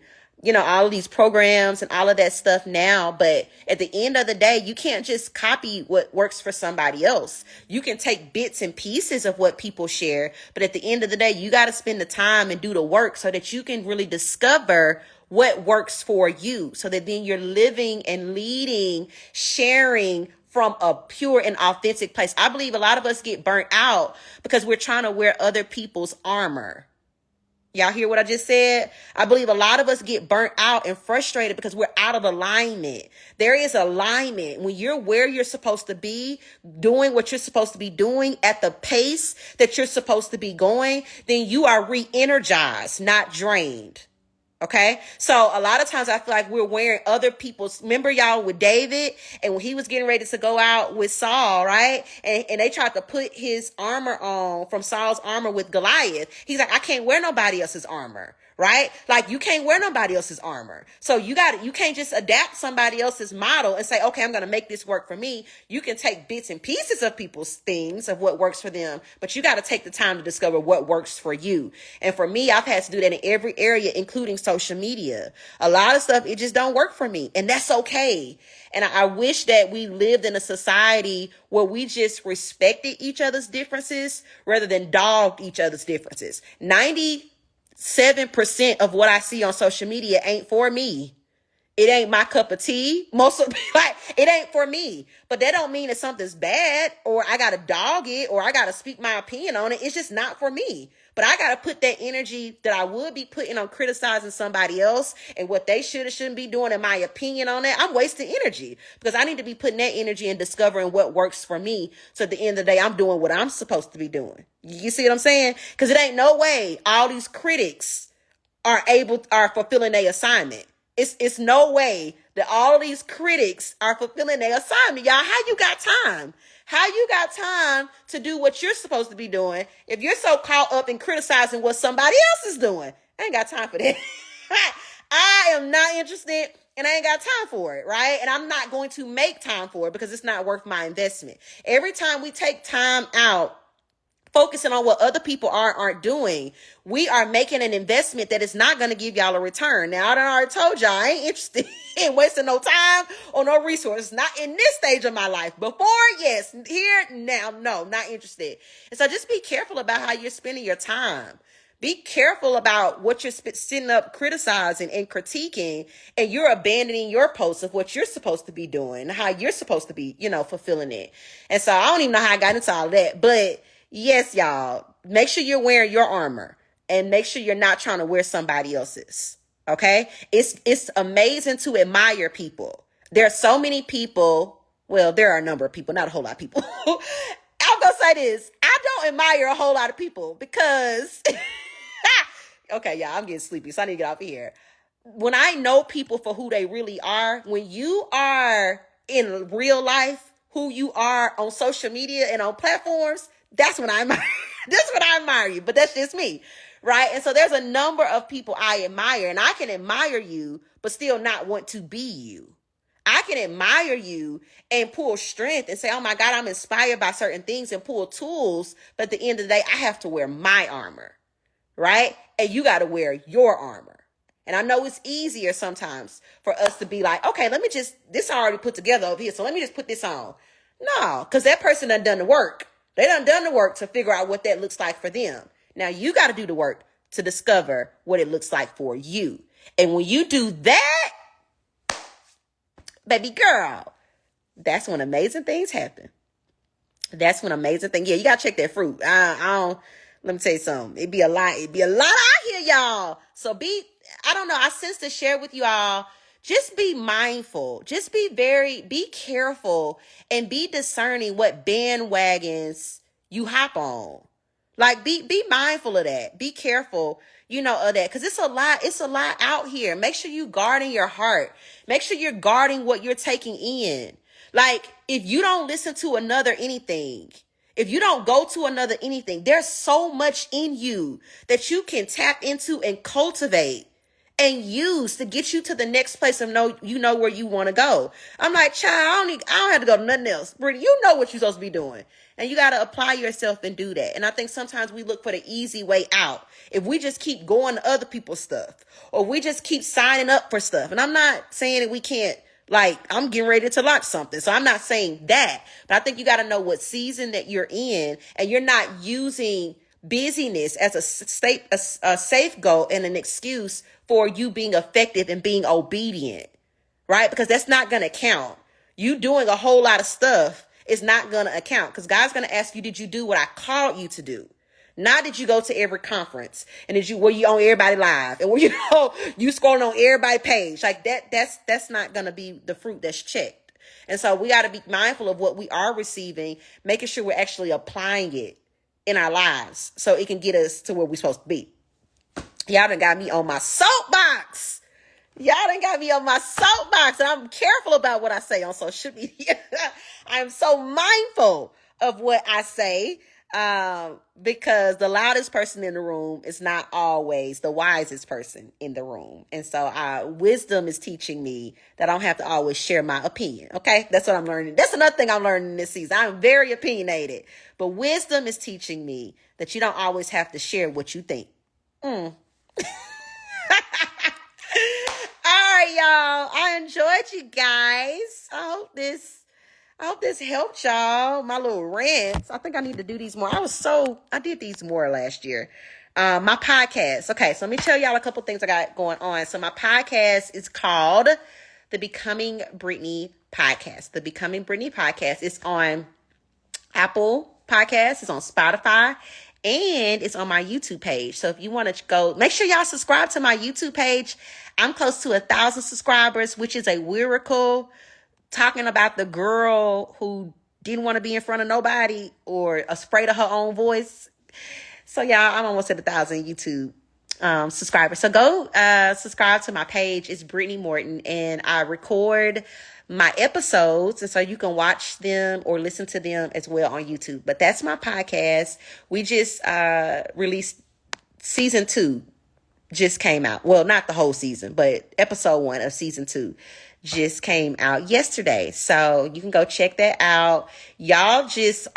all of these programs and all of that stuff now. But at the end of the day, you can't just copy what works for somebody else. You can take bits and pieces of what people share. But at the end of the day, you got to spend the time and do the work so that you can really discover what works for you, so that then you're living and leading, sharing from a pure and authentic place. I believe a lot of us get burnt out because we're trying to wear other people's armor. Y'all hear what I just said? I believe a lot of us get burnt out and frustrated because we're out of alignment. There is alignment. When you're where you're supposed to be, doing what you're supposed to be doing at the pace that you're supposed to be going, then you are re-energized, not drained. Okay. So a lot of times I feel like we're wearing other people's, remember y'all with David, and when he was getting ready to go out with Saul, right? And they tried to put his armor on from Saul's armor with Goliath. He's like, I can't wear nobody else's armor. Right? Like, you can't wear nobody else's armor. So you can't just adapt somebody else's model and say, okay, I'm going to make this work for me. You can take bits and pieces of people's things of what works for them, but you got to take the time to discover what works for you. And for me, I've had to do that in every area, including social media. A lot of stuff, it just don't work for me, and that's okay. And I wish that we lived in a society where we just respected each other's differences rather than dogged each other's differences. 7% of what I see on social media ain't for me. It ain't my cup of tea. Most of like, it ain't for me. But that don't mean that something's bad or I gotta dog it or I gotta speak my opinion on it. It's just not for me. But I gotta put that energy that I would be putting on criticizing somebody else and what they should or shouldn't be doing, in my opinion on that. I'm wasting energy because I need to be putting that energy and discovering what works for me. So at the end of the day, I'm doing what I'm supposed to be doing. You see what I'm saying? Because it ain't no way all these critics are fulfilling their assignment. It's no way that all of these critics are fulfilling their assignment. Y'all, how you got time? How you got time to do what you're supposed to be doing if you're so caught up in criticizing what somebody else is doing? I ain't got time for that. I am not interested, and I ain't got time for it, right? And I'm not going to make time for it because it's not worth my investment. Every time we take time out focusing on what other people aren't doing, we are making an investment that is not going to give y'all a return. Now, I done already told y'all I ain't interested in wasting no time or no resources. Not in this stage of my life. Before, yes. Here, now, no, not interested. And so just be careful about how you're spending your time. Be careful about what you're sitting up criticizing and critiquing, and you're abandoning your post of what you're supposed to be doing, how you're supposed to be, fulfilling it. And so I don't even know how I got into all of that, but yes, y'all, make sure you're wearing your armor and make sure you're not trying to wear somebody else's. Okay. It's amazing to admire people. There are so many people. Well, there are a number of people, not a whole lot of people. I'm going to say this. I don't admire a whole lot of people because, okay, y'all, I'm getting sleepy, so I need to get off of here. When I know people for who they really are, when you are in real life, who you are on social media and on platforms, that's when I admire. That's when I admire you. But that's just me, right? And so there's a number of people I admire, and I can admire you, but still not want to be you. I can admire you and pull strength and say, oh my God, I'm inspired by certain things and pull tools. But at the end of the day, I have to wear my armor, right? And you got to wear your armor. And I know it's easier sometimes for us to be like, okay, this already put together over here, so let me just put this on. No, because that person done the work. They done the work to figure out what that looks like for them. Now you got to do the work to discover what it looks like for you. And when you do that, baby girl, that's when amazing things happen. That's when amazing things. Yeah, you got to check that fruit. Let me tell you something. It'd be a lot out here, y'all. So I don't know. I sense to share with you all. Just be mindful. Just be careful and be discerning what bandwagons you hop on. Like, be mindful of that. Be careful, of that. Because it's a lot out here. Make sure you guarding your heart. Make sure you're guarding what you're taking in. Like, if you don't listen to another anything, if you don't go to another anything, there's so much in you that you can tap into and cultivate and use to get you to the next place of where you want to go. I'm like, child, I don't have to go to nothing else. Brittany, you know what you're supposed to be doing. And you got to apply yourself and do that. And I think sometimes we look for the easy way out. If we just keep going to other people's stuff, or we just keep signing up for stuff. And I'm not saying that we can't, like, I'm getting ready to launch something. So I'm not saying that. But I think you got to know what season that you're in, and you're not using busyness as a safeguard and an excuse for you being effective and being obedient, right? Because that's not going to count. You doing a whole lot of stuff is not going to account, because God's going to ask you, did you do what I called you to do? Not did you go to every conference, and were you on everybody live, and were you scrolling on everybody's page like that? That's not going to be the fruit that's checked. And so we got to be mindful of what we are receiving, making sure we're actually applying it in our lives so it can get us to where we're supposed to be. Y'all done got me on my soapbox. And I'm careful about what I say on social media. I'm so mindful of what I say, because the loudest person in the room is not always the wisest person in the room. And so wisdom is teaching me that I don't have to always share my opinion. Okay, that's what I'm learning. That's another thing I'm learning this season. I'm very opinionated, but wisdom is teaching me that you don't always have to share what you think. All right, y'all. I enjoyed you guys. I hope this helped y'all. My little rants. I think I need to do these more. I did these more last year. My podcast. Okay, so let me tell y'all a couple things I got going on. So my podcast is called the Becoming Brittany Podcast. The Becoming Brittany Podcast is on Apple Podcasts. It's on Spotify. And it's on my YouTube page. So if you want to go, make sure y'all subscribe to my YouTube page. I'm close to 1,000 subscribers, which is a miracle. Talking about the girl who didn't want to be in front of nobody or afraid of her own voice. So y'all, I'm almost at 1,000 YouTube subscribers. So go subscribe to my page. It's Brittany Morton, and I record my episodes, and so you can watch them or listen to them as well on YouTube. But that's my podcast. We just released season 2, just came out. Well, not the whole season, but episode 1 of season 2 just came out yesterday. So you can go check that out. Y'all just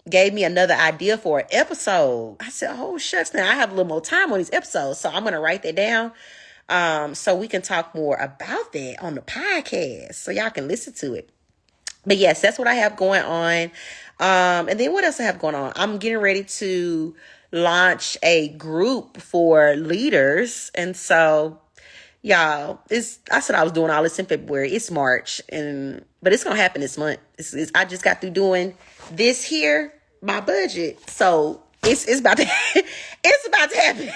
gave me another idea for an episode. I said, oh shucks, now I have a little more time on these episodes, so I'm gonna write that down. So we can talk more about that on the podcast, so y'all can listen to it. But yes, that's what I have going on. And then what else I have going on? I'm getting ready to launch a group for leaders. And so, y'all, I said I was doing all this in February. It's March, but it's going to happen this month. I just got through doing this here, my budget. So it's about to, it's about to happen.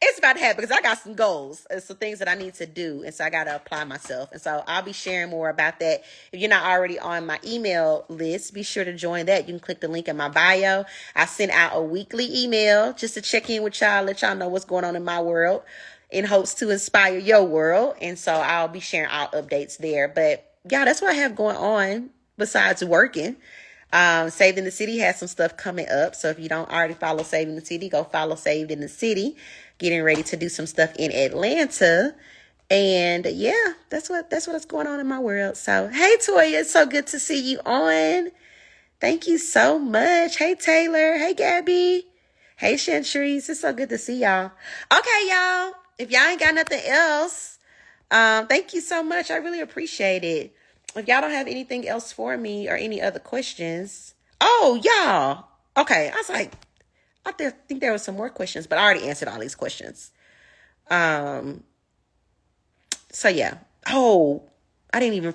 It's about to happen because I got some goals and some things that I need to do. And so I got to apply myself. And so I'll be sharing more about that. If you're not already on my email list, be sure to join that. You can click the link in my bio. I send out a weekly email just to check in with y'all, let y'all know what's going on in my world, in hopes to inspire your world. And so I'll be sharing all updates there. But yeah, that's what I have going on besides working. Saved in the City has some stuff coming up. So if you don't already follow Saved in the City, go follow Saved in the City. Getting ready to do some stuff in Atlanta. And yeah, that's what's going on in my world. So, hey, Toya, it's so good to see you on. Thank you so much. Hey, Taylor. Hey, Gabby. Hey, Chantrice. It's so good to see y'all. Okay, y'all. If y'all ain't got nothing else, thank you so much. I really appreciate it. If y'all don't have anything else for me or any other questions. Oh, y'all. Okay. I was like, think there were some more questions, but I already answered all these questions. So yeah. Oh, I didn't even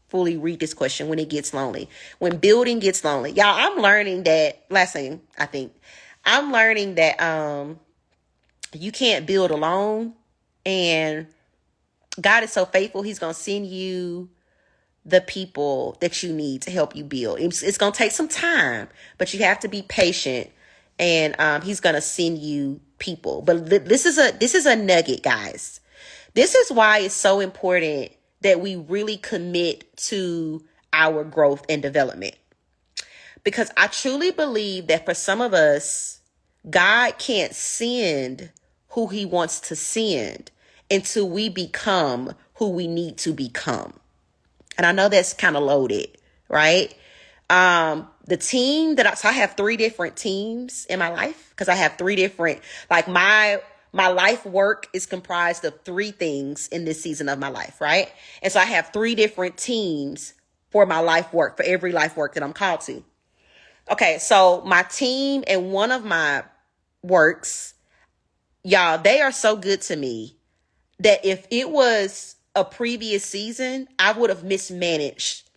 fully read this question. When it gets lonely, when building gets lonely, y'all, I'm learning that last thing. I'm learning that, you can't build alone, and God is so faithful. He's going to send you the people that you need to help you build. It's going to take some time, but you have to be patient. And he's going to send you people. But this is a nugget, guys. This is why it's so important that we really commit to our growth and development. Because I truly believe that for some of us, God can't send who he wants to send until we become who we need to become. And I know that's kind of loaded, right? The team so I have 3 different teams in my life, because I have 3 different, like my life work is comprised of 3 things in this season of my life, right? And so I have 3 different teams for my life work, for every life work that I'm called to. Okay, so my team and one of my works, y'all, they are so good to me that if it was a previous season, I would have mismanaged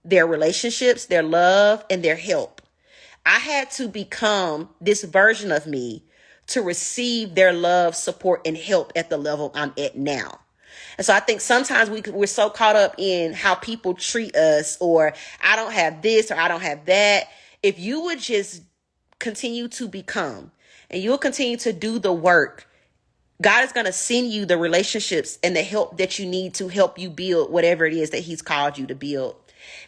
their relationships, their love, and their help. I had to become this version of me to receive their love, support, and help at the level I'm at now. And so I think sometimes we're so caught up in how people treat us, or I don't have this or I don't have that. If you would just continue to become and you'll continue to do the work, God is going to send you the relationships and the help that you need to help you build whatever it is that he's called you to build.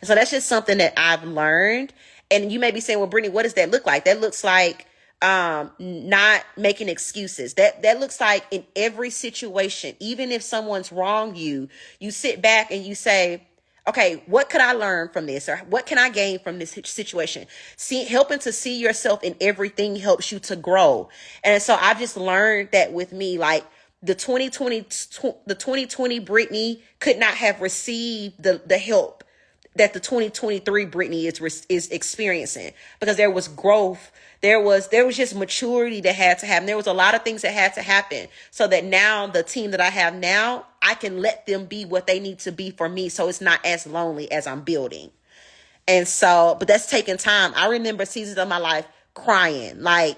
And so that's just something that I've learned. And you may be saying, well, Brittany, what does that look like? That looks like not making excuses. That looks like in every situation, even if someone's wronged you, you sit back and you say, okay, what could I learn from this? Or what can I gain from this situation? Helping to see yourself in everything helps you to grow. And so I've just learned that with me, like the 2020 Brittany could not have received the help that the 2023 Brittany is experiencing, because there was growth. There was just maturity that had to happen. There was a lot of things that had to happen so that now the team that I have now, I can let them be what they need to be for me. So it's not as lonely as I'm building. And so, but that's taking time. I remember seasons of my life crying, like,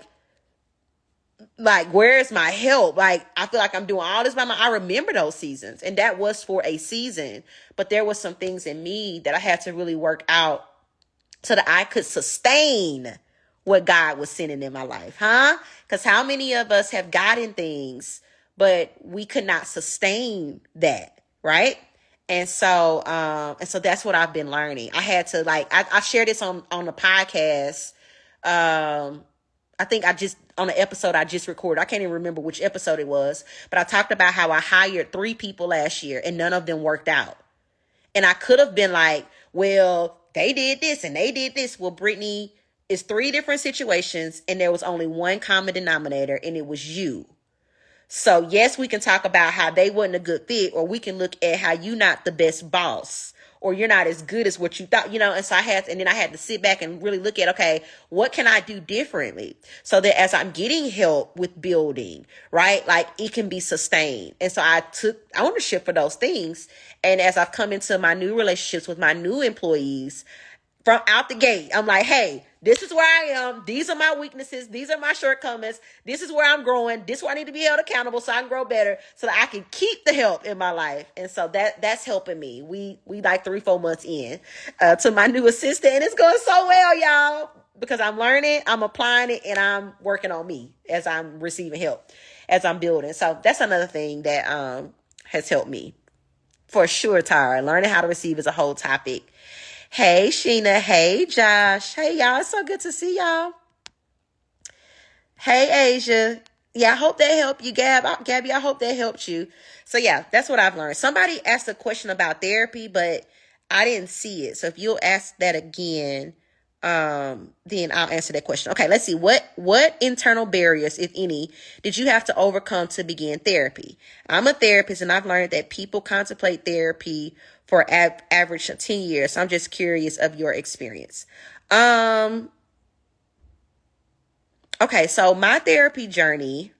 where's my help? Like, I feel like I'm doing all this by myself. I remember those seasons, and that was for a season, but there was some things in me that I had to really work out so that I could sustain what God was sending in my life, huh? Because how many of us have gotten things, but we could not sustain that, right? And so that's what I've been learning. I had to, like, I shared this on the podcast. I think on the episode I just recorded, I can't even remember which episode it was, but I talked about how I hired 3 people last year and none of them worked out. And I could have been like, well, they did this and they did this. Well, Brittany, it's 3 different situations and there was only one common denominator, and it was you. So yes, we can talk about how they wasn't a good fit, or we can look at how you not the best boss, or you're not as good as what you thought, and so I had to sit back and really look at, okay, what can I do differently so that as I'm getting help with building, right, like it can be sustained. And so I took ownership for those things. And as I've come into my new relationships with my new employees, from out the gate, I'm like, hey, this is where I am. These are my weaknesses. These are my shortcomings. This is where I'm growing. This is where I need to be held accountable so I can grow better, so that I can keep the help in my life. And so that's helping me. We like 3-4 months in to my new assistant, and it's going so well, y'all, because I'm learning, I'm applying it, and I'm working on me as I'm receiving help, as I'm building. So that's another thing that has helped me for sure, Tara. Learning how to receive is a whole topic. Hey, Sheena. Hey, Josh. Hey, y'all. It's so good to see y'all. Hey, Asia. Yeah, I hope that helped you, Gabby. I hope that helped you. So, yeah, that's what I've learned. Somebody asked a question about therapy, but I didn't see it. So if you'll ask that again, then I'll answer that question. Okay, let's see. What internal barriers, if any, did you have to overcome to begin therapy? I'm a therapist, and I've learned that people contemplate therapy for average 10 years. So I'm just curious of your experience. Okay, so my therapy journey,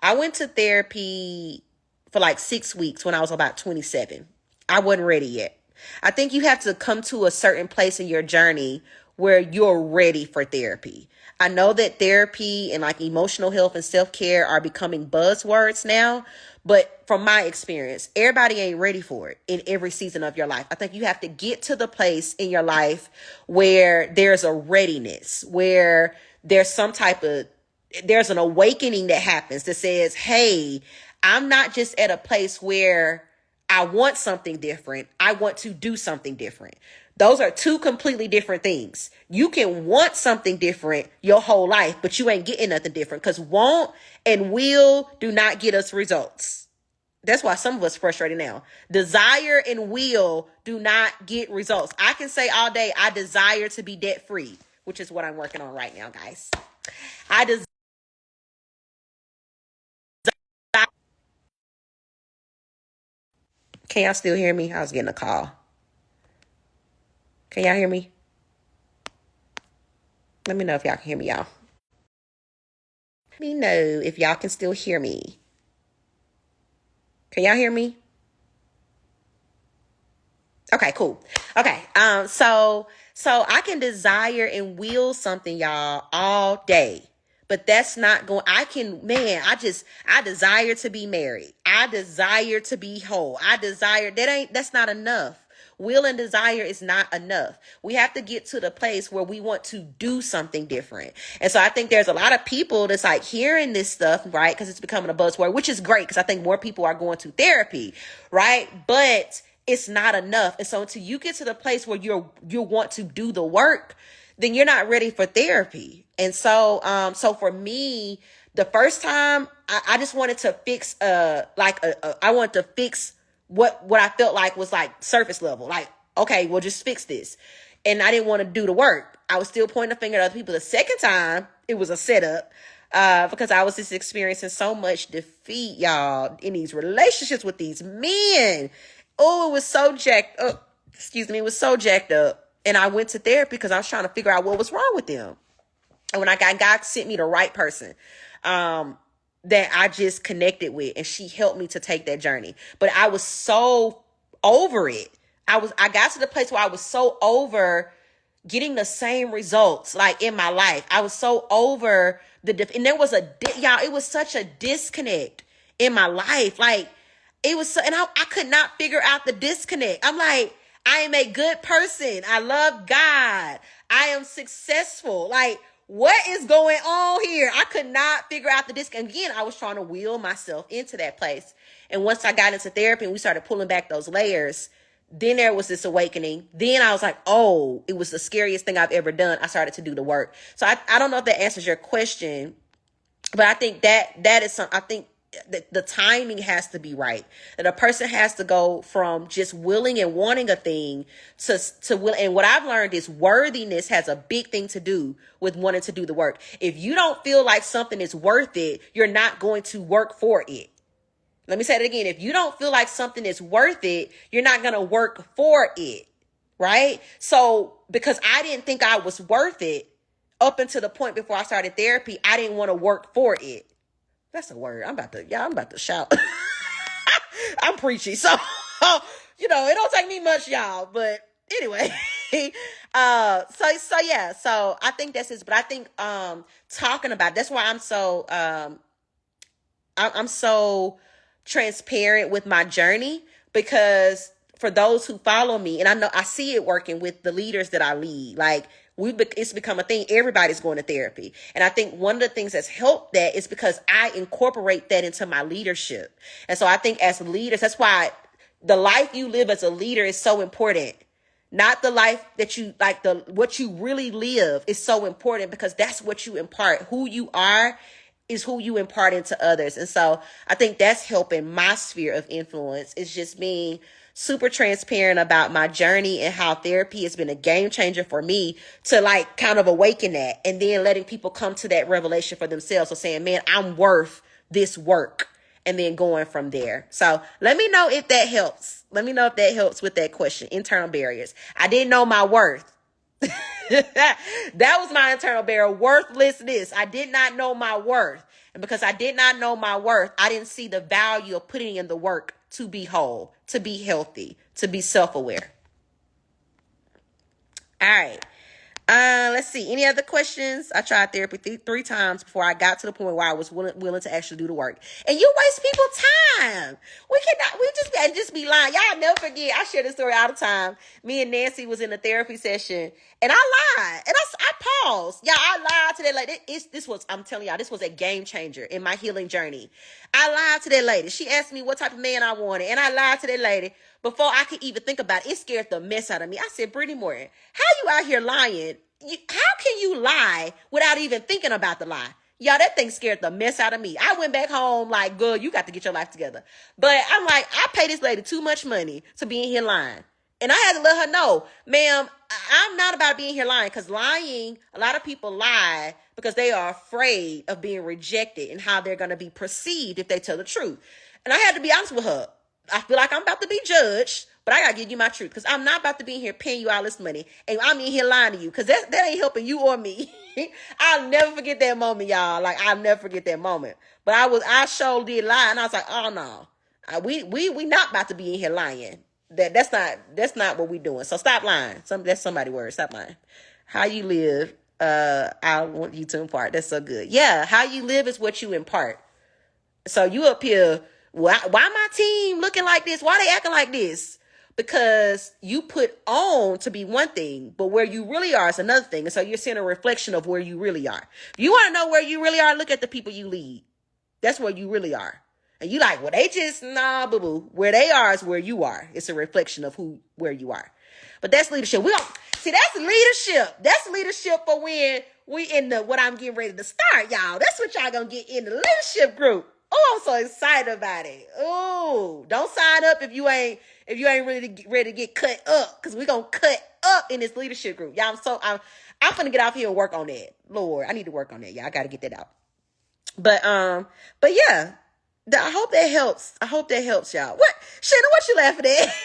I went to therapy for like 6 weeks when I was about 27. I wasn't ready yet. I think you have to come to a certain place in your journey where you're ready for therapy. I know that therapy and like emotional health and self-care are becoming buzzwords now, but from my experience, everybody ain't ready for it in every season of your life. I think you have to get to the place in your life where there's a readiness, where there's there's an awakening that happens that says, hey, I'm not just at a place where I want something different. I want to do something different. Those are two completely different things. You can want something different your whole life, but you ain't getting nothing different because want and will do not get us results. That's why some of us frustrated now. Desire and will do not get results. I can say all day, I desire to be debt free, which is what I'm working on right now, guys. I desire. Can y'all still hear me? I was getting a call. Can y'all hear me? Let me know if y'all can hear me, y'all. Let me know if y'all can still hear me. Can y'all hear me? Okay, cool. Okay. So I can desire and will something, y'all, all day. But that's not going, I desire to be married. I desire to be whole. That's not enough. Will and desire is not enough. We have to get to the place where we want to do something different. And so I think there's a lot of people that's like hearing this stuff, right? Because it's becoming a buzzword, which is great because I think more people are going to therapy, right? But it's not enough. And so until you get to the place where you want to do the work, then you're not ready for therapy. And so, so for me, the first time I just wanted to fix, I wanted to fix what I felt like was like surface level. Like, okay, well, just fix this. And I didn't want to do the work. I was still pointing the finger at other people. The second time, it was a setup. Because I was just experiencing so much defeat, y'all, in these relationships with these men. Oh, it was so jacked up. Excuse me. It was so jacked up. And I went to therapy because I was trying to figure out what was wrong with them. And when God sent me the right person, that I just connected with, and she helped me to take that journey. But I was so over it. I got to the place where I was so over getting the same results like in my life. I was so over and there was y'all, it was such a disconnect in my life. Like it was so, and I could not figure out the disconnect. I'm like, I am a good person. I love God. I am successful. Like, what is going on here? I could not figure out the disconnect. Again, I was trying to will myself into that place. And once I got into therapy and we started pulling back those layers, then there was this awakening. Then I was like, oh, it was the scariest thing I've ever done. I started to do the work. So I don't know if that answers your question, but I think that is I think the timing has to be right. That a person has to go from just willing and wanting a thing to will. And what I've learned is worthiness has a big thing to do with wanting to do the work. If you don't feel like something is worth it, you're not going to work for it. Let me say it again. If you don't feel like something is worth it, you're not going to work for it. Right? So because I didn't think I was worth it up until the point before I started therapy, I didn't want to work for it. That's a word. I'm about to shout. I'm preachy. So, it don't take me much, y'all. But anyway, yeah. So I think that's it. But I think, talking about, that's why I'm so transparent with my journey, because for those who follow me, and I know I see it working with the leaders that I lead, like it's become a thing. Everybody's going to therapy. And I think one of the things that's helped that is because I incorporate that into my leadership. And so I think as leaders, that's why the life you live as a leader is so important. Not the life that you like, what you really live is so important, because that's what you impart. Who you are is who you impart into others. And so I think that's helping my sphere of influence. It's just being super transparent about my journey and how therapy has been a game changer for me to like kind of awaken that, and then letting people come to that revelation for themselves. So saying, man, I'm worth this work, and then going from there. So let me know if that helps. Let me know if that helps with that question. Internal barriers. I didn't know my worth. That was my internal barrier. Worthlessness. I did not know my worth. And because I did not know my worth, I didn't see the value of putting in the work to be whole, to be healthy, to be self-aware. All right. Let's see. Any other questions? I tried therapy three times before I got to the point where I was willing to actually do the work. And you waste people's time. We just be lying. Y'all never forget. I share this story all the time. Me and Nancy was in a therapy session, and I lied. And I paused. Yeah, I lied to that lady. I'm telling y'all, this was a game changer in my healing journey. I lied to that lady. She asked me what type of man I wanted, and I lied to that lady before I could even think about it. It scared the mess out of me. I said, Brittany Morton, how you out here lying? How can you lie without even thinking about the lie? Y'all, that thing scared the mess out of me. I went back home like, girl, you got to get your life together. But I'm like, I pay this lady too much money to be in here lying. And I had to let her know, ma'am, I'm not about being here lying, because lying, a lot of people lie because they are afraid of being rejected and how they're going to be perceived if they tell the truth. And I had to be honest with her. I feel like I'm about to be judged, but I got to give you my truth, because I'm not about to be in here paying you all this money and I'm in here lying to you, because that ain't helping you or me. I'll never forget that moment, y'all. Like, I'll never forget that moment. But I sure did lie, and I was like, oh no, we not about to be in here lying. That's not what we doing. So stop lying. That's somebody's word. Stop lying. How you live, I want you to impart. That's so good. Yeah, how you live is what you impart. So you up here, why my team looking like this? Why they acting like this? Because you put on to be one thing, but where you really are is another thing. And so you're seeing a reflection of where you really are. If you want to know where you really are, look at the people you lead. That's where you really are. And you like, well, they just, nah, boo-boo. Where they are is where you are. It's a reflection of where you are. But that's leadership. That's leadership. That's leadership for when we in what I'm getting ready to start, y'all. That's what y'all gonna get in the leadership group. Oh, I'm so excited about it. Oh, don't sign up if you ain't really ready to get cut up, because we're gonna cut up in this leadership group. Y'all, I'm gonna get off here and work on that. Lord, I need to work on that. Y'all, I gotta get that out. But yeah. I hope that helps. I hope that helps y'all. What, Sheena, what you laughing at?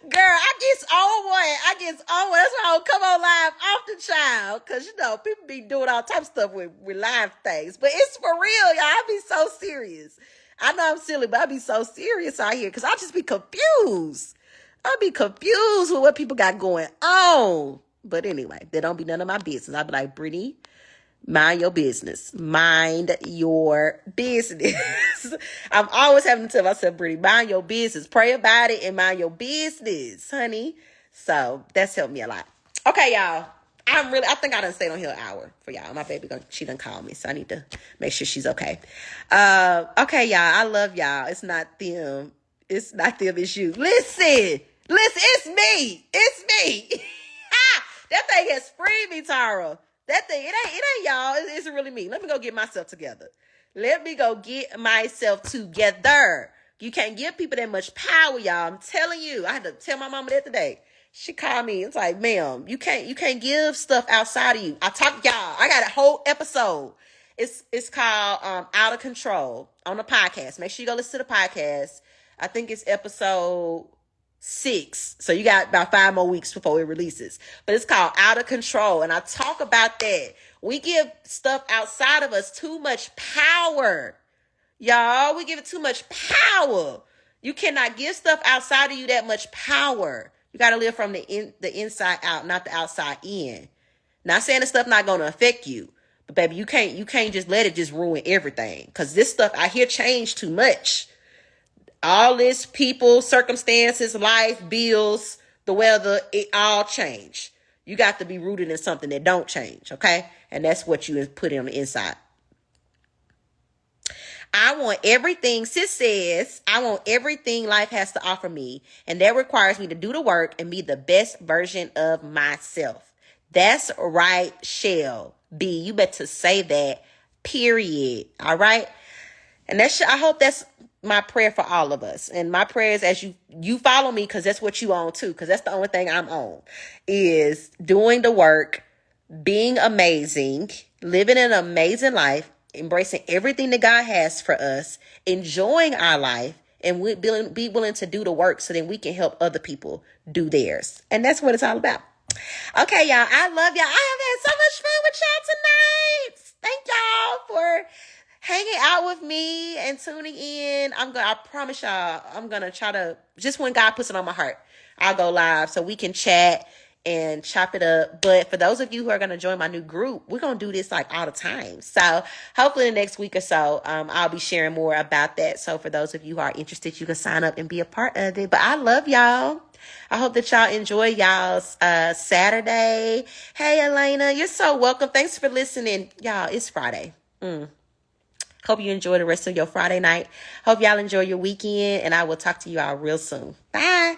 Girl, I guess on one. That's why I don't come on live often, child. Because, people be doing all types of stuff with live things. But it's for real, y'all. I be so serious. I know I'm silly, but I be so serious out here because I just be confused. I be confused with what people got going on. But anyway, that don't be none of my business. I be like, Brittany, mind your business. Mind your business. I'm always having to tell myself, Brittany, mind your business. Pray about it and mind your business, honey. So that's helped me a lot. Okay, y'all. I think I done stayed on here an hour for y'all. My baby, she done called me, so I need to make sure she's okay. Okay, y'all. I love y'all. It's not them. It's you. Listen, it's me. It's me. That thing has freed me, Tara. That thing, it ain't y'all. It's really me. Let me go get myself together. You can't give people that much power, y'all. I'm telling you. I had to tell my mama that today. She called me. It's like, ma'am, you can't give stuff outside of you. I got a whole episode. It's called Out of Control on the podcast. Make sure you go listen to the podcast. I think it's episode 6. So you got about 5 more weeks before it releases. But it's called Out of Control. And I talk about that. We give stuff outside of us too much power. Y'all, we give it too much power. You cannot give stuff outside of you that much power. You got to live from the inside out, not the outside in. Not saying the stuff not going to affect you. But baby, you can't just let it just ruin everything. Because this stuff out here changed too much. All this, people, circumstances, life, bills, the weather, it all changed. You got to be rooted in something that don't change, okay? And that's what you put on the inside. I want everything, sis says, I want everything life has to offer me. And that requires me to do the work and be the best version of myself. That's right, Shell B. You better say that, period. All right? And I hope that's my prayer for all of us. And my prayer is, as you follow me, because that's what you on too, because that's the only thing I'm on, is doing the work, being amazing, living an amazing life, embracing everything that God has for us, enjoying our life, and be willing to do the work so that we can help other people do theirs. And that's what it's all about. Okay, y'all, I love y'all. I have had so much fun with y'all tonight. Thank y'all for hanging out with me and tuning in. I promise y'all, I'm going to try to, just when God puts it on my heart, I'll go live so we can chat and chop it up. But for those of you who are going to join my new group, we're going to do this like all the time. So hopefully the next week or so, I'll be sharing more about that. So for those of you who are interested, you can sign up and be a part of it. But I love y'all. I hope that y'all enjoy y'all's Saturday. Hey, Elena, you're so welcome. Thanks for listening. Y'all, it's Friday. Hope you enjoy the rest of your Friday night. Hope y'all enjoy your weekend, and I will talk to you all real soon. Bye.